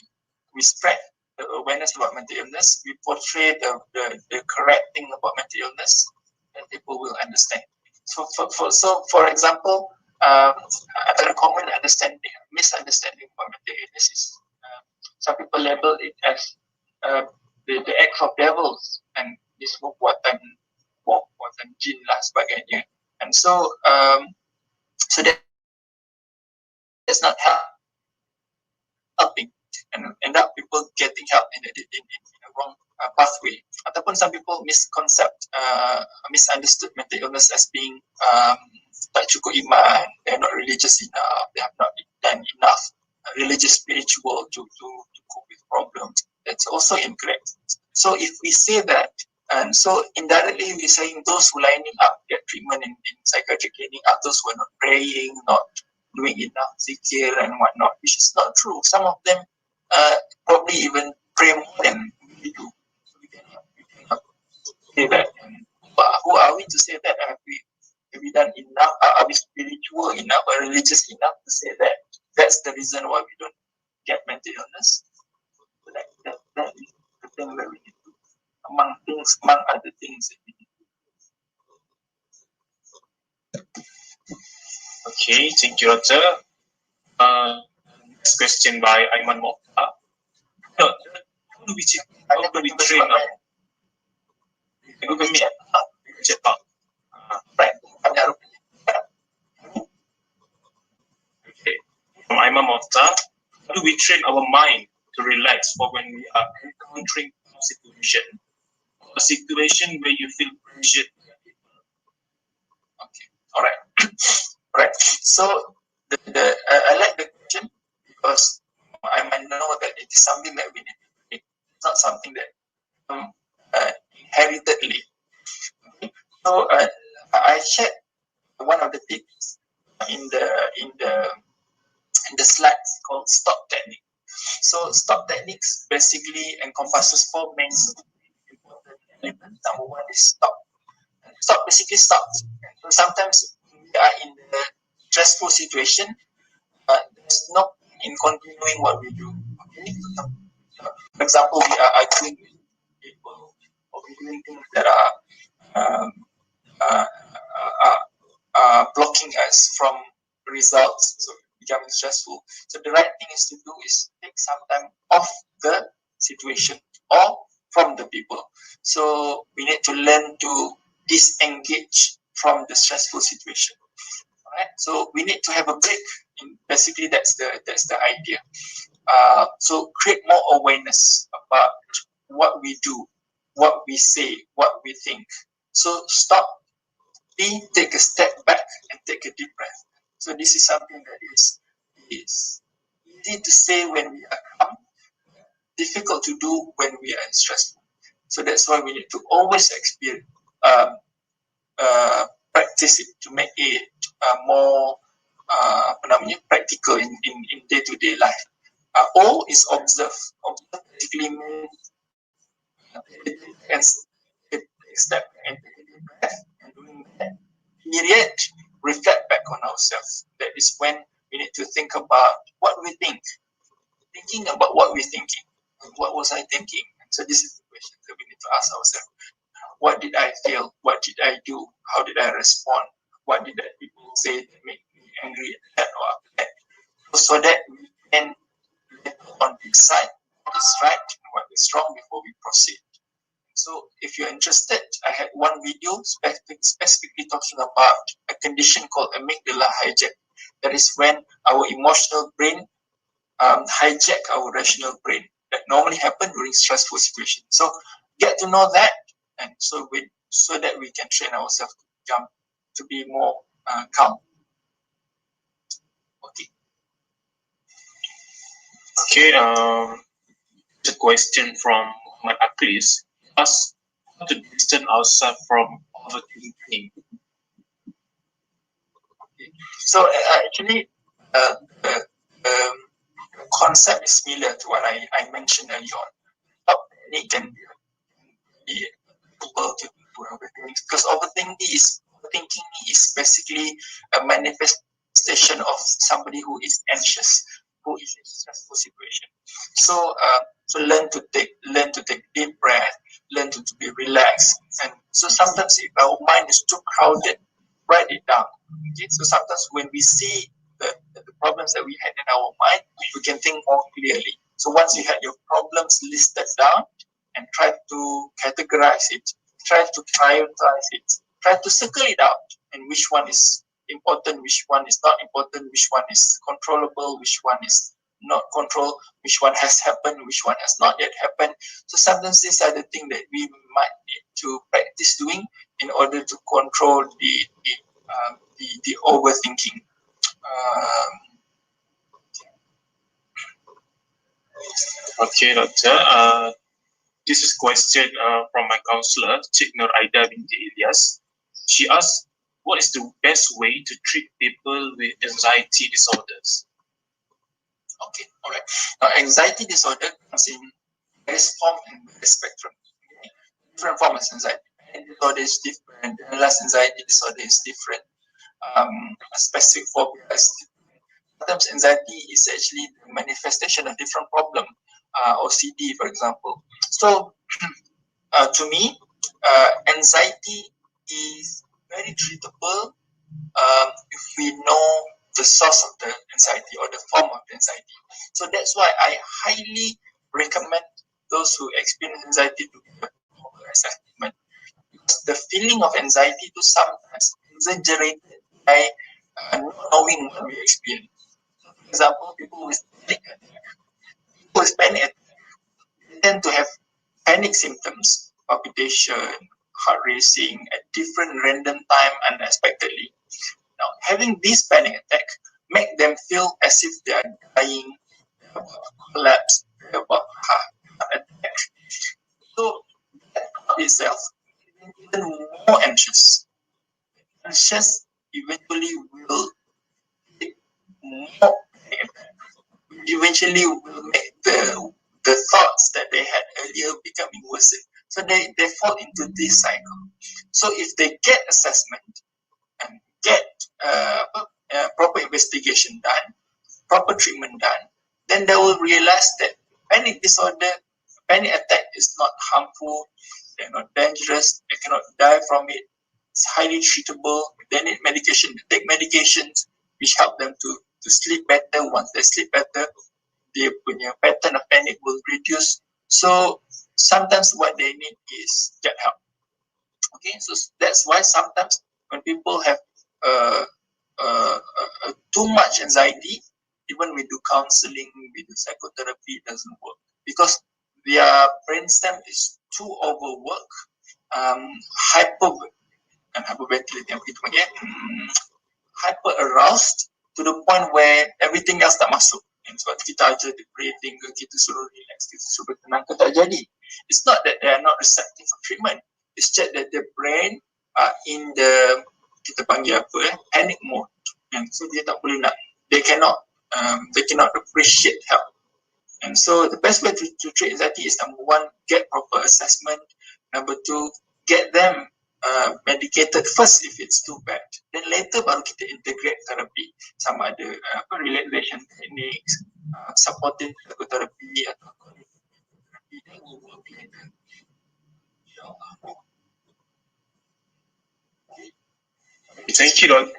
spread the awareness about mental illness, we portray the correct thing about mental illness, and people will understand. So for example, another common misunderstanding about mental illness is some people label it as the acts of devils, and this buatan jin lah sebagainya. And so that's not helping, and end up people getting help in a wrong pathway. Ataupun some people misunderstood mental illness as being tak cukup iman, they're not religious enough, they have not done enough religious spiritual to cope with problems. That's also incorrect. So if we say that, and so indirectly we're saying those who lining up get treatment in psychiatric clinic are those who are not praying, not doing enough zikir and whatnot, which is not true. Some of them probably even pray more than we do. So we cannot say that. But who are we to say that? Have we done enough? Are we spiritual enough or religious enough to say that? That's the reason why we don't get mental illness. So that is the thing that we need to, among other things that we need to do. Okay, thank you, Doctor. Next question by Aiman Mokhtar. Doctor, how do we train our Okay. From Aiman Mokhtar, how do we train our mind to relax for when we are encountering a situation where you feel pressured? Okay, all right. Right. So I like the question because I might know that it is something that we need. It's not something that inheritedly. Okay. So I shared one of the tips in the slides called stop technique. So stop techniques basically encompasses 4 main important elements. Number 1 is stop. Stop basically stops. So sometimes we are in the stressful situation, there's no point in continuing what we do. Okay? For example, we are arguing with people, or we're doing things that are blocking us from results, so becoming stressful. So the right thing is to do is take some time off the situation or from the people. So we need to learn to disengage from the stressful situation. Right? So we need to have a break. Basically, that's the idea. So create more awareness about what we do, what we say, what we think. So stop, take a step back and take a deep breath. So this is something that is easy to say when we are calm, difficult to do when we are stressful. So that's why we need to always experience, practice it to make it more practical in day-to-day life. O is observe. Observe basically means take a step and take a deep breath, and doing that period, reflect back on ourselves. That is when we need to think about what we think. Thinking about what we're thinking. What was I thinking? So this is the question that we need to ask ourselves. What did I feel? What did I do? How did I respond? What did that people say that made me angry at that or upset? So that we can on decide what is right and what is wrong before we proceed. So if you're interested, I had one video specifically talking about a condition called amygdala hijack. That is when our emotional brain hijack our rational brain. That normally happen during stressful situations. So get to know that, and so that we can train ourselves to be more calm. Okay. Okay. A question from Muhammad Aklis. Ask how to distance ourselves from overthinking. Okay. So actually, the concept is similar to what I mentioned earlier on. It can be applicable to overthinking, because overthinking is basically a manifestation of somebody who is anxious, who is in a stressful situation. So learn to take deep breath, learn to be relaxed. And so sometimes if our mind is too crowded, write it down. Okay? So sometimes when we see the problems that we had in our mind, we can think more clearly. So once you had your problems listed down, and try to categorize it, try to prioritize it, try to circle it out, and which one is important, which one is not important, which one is controllable, which one is not controlled, which one has happened, which one has not yet happened. So sometimes these are the things that we might need to practice doing in order to control the overthinking. Okay, Doctor. This is a question from my counselor, Cik Nur Aida binti Ilyas. She asked, what is the best way to treat people with anxiety disorders? Okay, all right. Now, anxiety disorder comes in various forms and various spectrum. Okay? Different forms of anxiety. Panic disorder is different. Generalized anxiety disorder is different. Specific phobia is different. Sometimes anxiety is actually the manifestation of different problem. OCD, for example. So, to me, anxiety is very treatable if we know the source of the anxiety or the form of the anxiety. So that's why I highly recommend those who experience anxiety to get a proper assessment. Because the feeling of anxiety to sometimes exaggerated by not knowing what we experience. For example, people with panic attack tend to have panic symptoms, palpitation, heart racing at different random time unexpectedly. Now, having this panic attack make them feel as if they are dying, about to collapse, about heart attack. So that itself is even more anxious. Anxious eventually will get more panic attack, which eventually will make the thoughts that they had earlier becoming worse. So they fall into this cycle. So if they get assessment and get proper investigation done, proper treatment done, then they will realize that panic disorder, panic attack is not harmful, they're not dangerous, they cannot die from it, it's highly treatable, they need medication, they take medications which help them to sleep better. Once they sleep better, their pattern of panic will reduce. So sometimes what they need is get help. Okay, so that's why sometimes when people have too much anxiety, even we do counseling, we do psychotherapy, it doesn't work because their brainstem is too overworked, hyper aroused to the point where everything else tak masuk. Sebab kita ajar dia breathing ke, kita suruh relax, kita suruh tenang ke, tak jadi. It's not that they are not receptive for treatment. It's just that the brain are in the, kita panggil apa, panic mode. So dia tak boleh nak, they cannot appreciate help. And so the best way to treat anxiety is number one, get proper assessment. Number two, get them medicated first if it's too bad. Then later baru kita integrate therapy. Sama ada relaxation techniques, supportive psychotherapy atau therapy that will work later. Thank you, Doctor.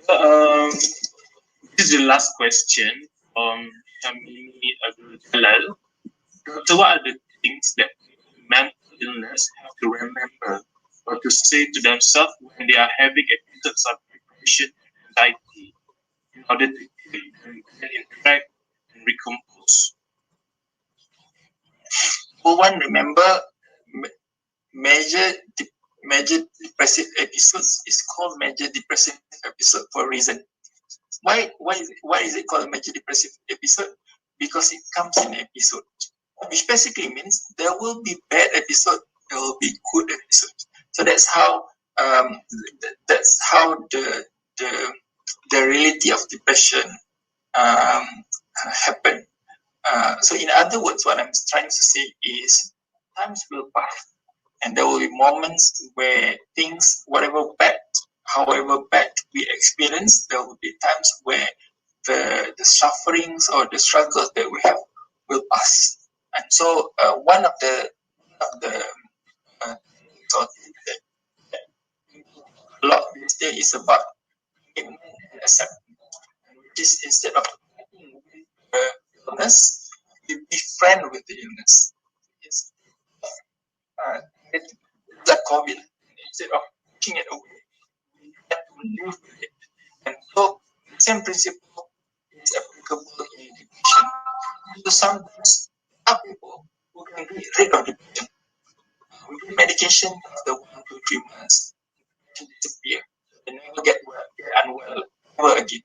This is the last question from Shamini Jalal. So what are the things that mental illness have to remember or to say to themselves when they are having episodes of depression and anxiety in order to keep them in track and recompose? One, remember, major depressive episodes is called major depressive episode for a reason. Why is it called a major depressive episode? Because it comes in episode, which basically means there will be bad episode, there will be good episode. So that's how the reality of depression happen. So in other words, what I'm trying to say is times will pass, and there will be moments where things, however bad we experience, there will be times where the sufferings or the struggles that we have will pass. And so one of the a lot these days is about commitment and acceptance. Which is, instead of fighting with the illness, we befriend with the illness. It's like COVID. Instead of pushing it away, we have to live with it. And so the same principle is applicable in education. So sometimes some people who can get rid of depression with medication after 1 to 3 months, to disappear. They never get unwell ever again.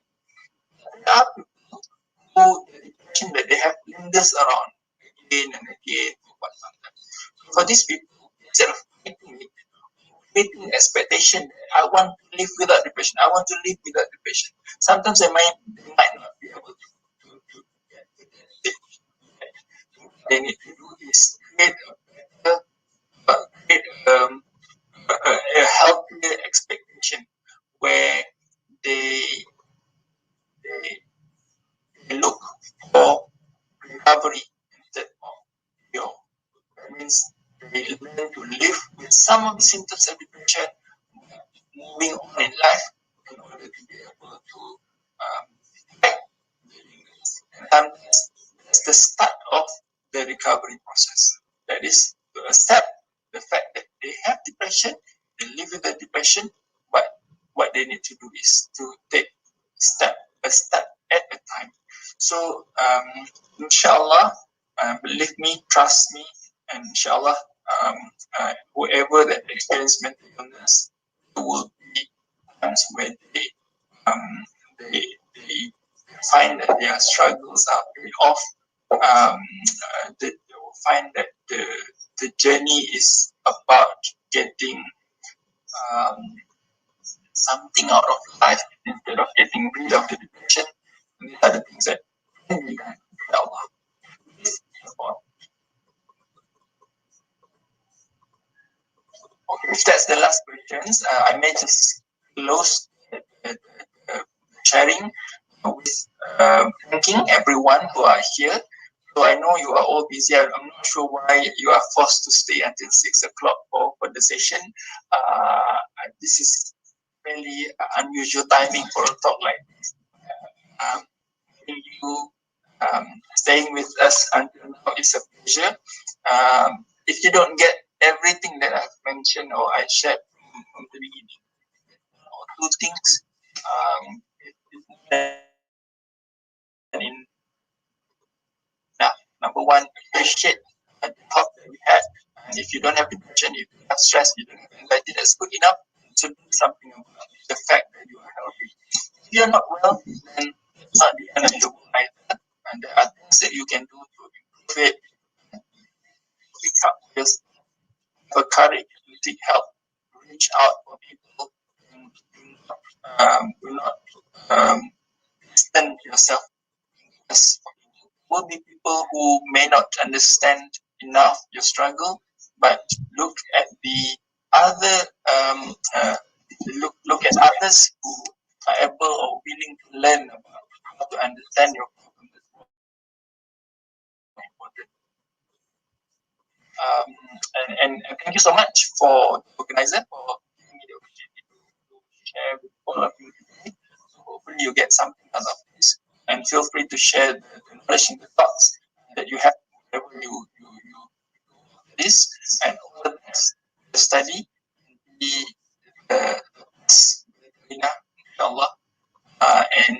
There are people who the depression that they have lingers around again and again. For these people, instead of meeting expectation that I want to live without depression, I want to live without depression. Sometimes they might not be able to get to that stage. What they need to do is create a healthier expectation where they look for recovery instead of cure. That means they learn to live with some of the symptoms of depression, moving on in life in order to be able to fight the illness. And sometimes it's the start of the recovery process. That is to accept the fact that they have depression, they live with the depression, but what they need to do is to take a step at a time. So, inshallah, believe me, trust me, and inshallah, whoever that experience mental illness, there will be times when they find that their struggles are paid off. They will find that the journey is about getting something out of life instead of getting rid of the depression. And these are the things that can be done, inshallah. Okay, if that's the last questions, I may just close the sharing with thanking everyone who are here. So I know you are all busy. I'm not sure why you are forced to stay until 6 o'clock for the session. This is really unusual timing for a talk like this. You staying with us until now is a pleasure. If you don't get everything that I've mentioned or I shared from the beginning, two things. Number one, appreciate the talk that we had. And if you don't have depression, if you have stress, you don't have anxiety, that's good enough to do something about the fact that you are healthy. If you're not well, then it's not the end of the world either. And there are things that you can do to improve it. Pick up this, have a courage to seek help, reach out for people, and do not distance yourself. Will be people who may not understand enough your struggle, but look at the other, look at others who are able or willing to learn about how to understand your problem. That's important. And thank you so much for the organizer for giving me the opportunity to share with all of you today. So hopefully you get something out of this, and feel free to share the knowledge and the thoughts that you have whenever you this, and all the best to study the Veterinar, inshallah, and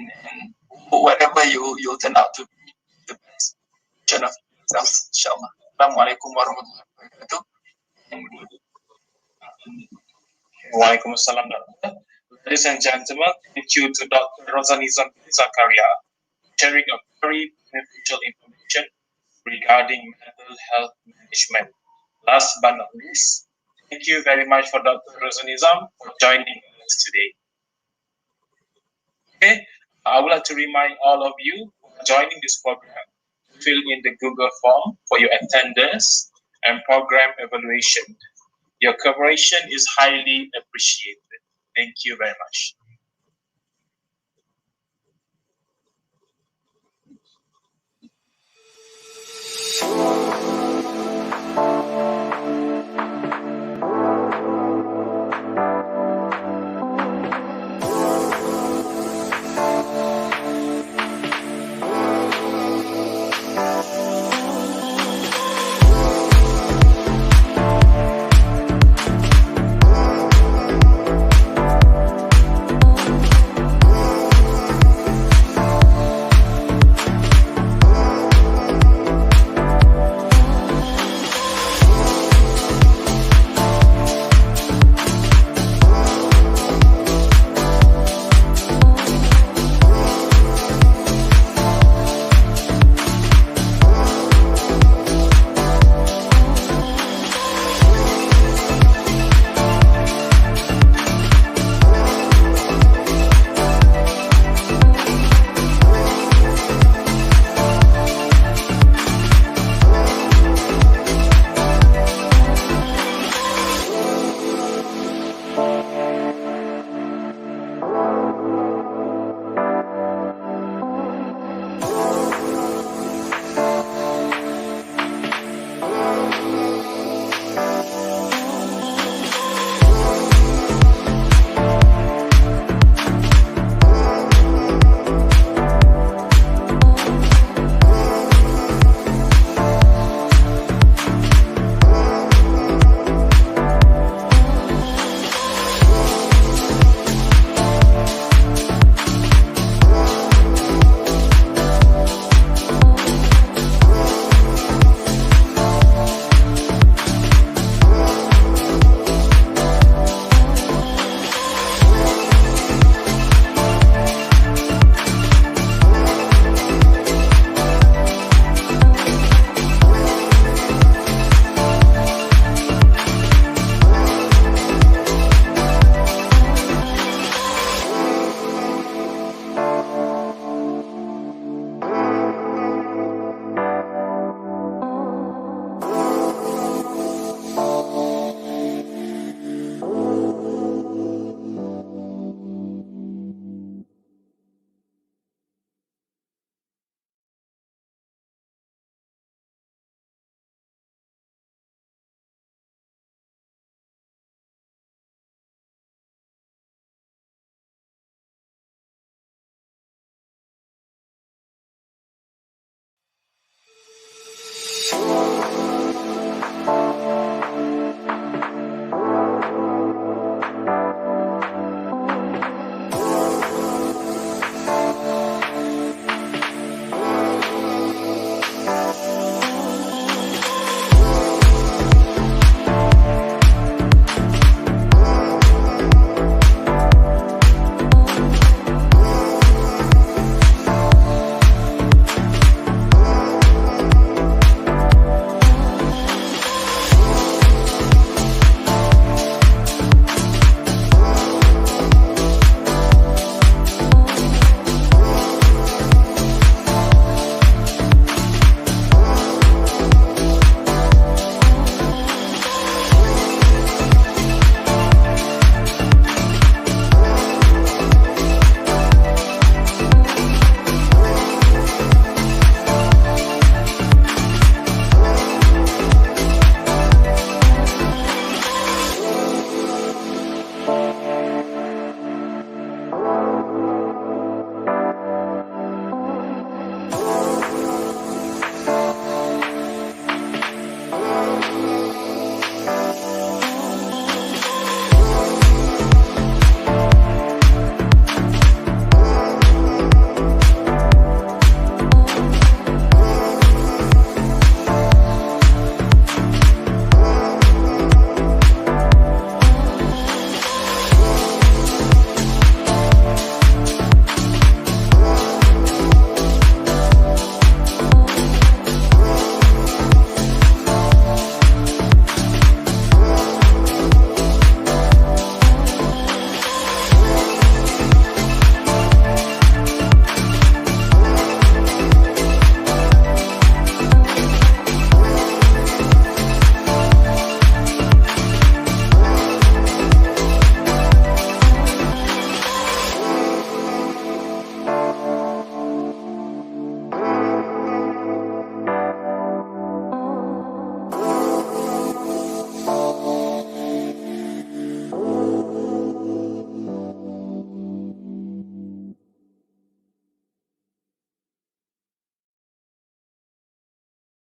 whatever you'll turn out to be the best version of yourself, inshallah. Assalamualaikum warahmatullahi wabarakatuh. Waalaikumsalam. Ladies and gentlemen, thank you to Dr. Rozanizam Zakaria sharing a very beneficial information regarding mental health management. Last but not least, thank you very much for Dr. Rozanizam for joining us today. Okay, I would like to remind all of you who are joining this program to fill in the Google form for your attendance and program evaluation. Your cooperation is highly appreciated. Thank you very much.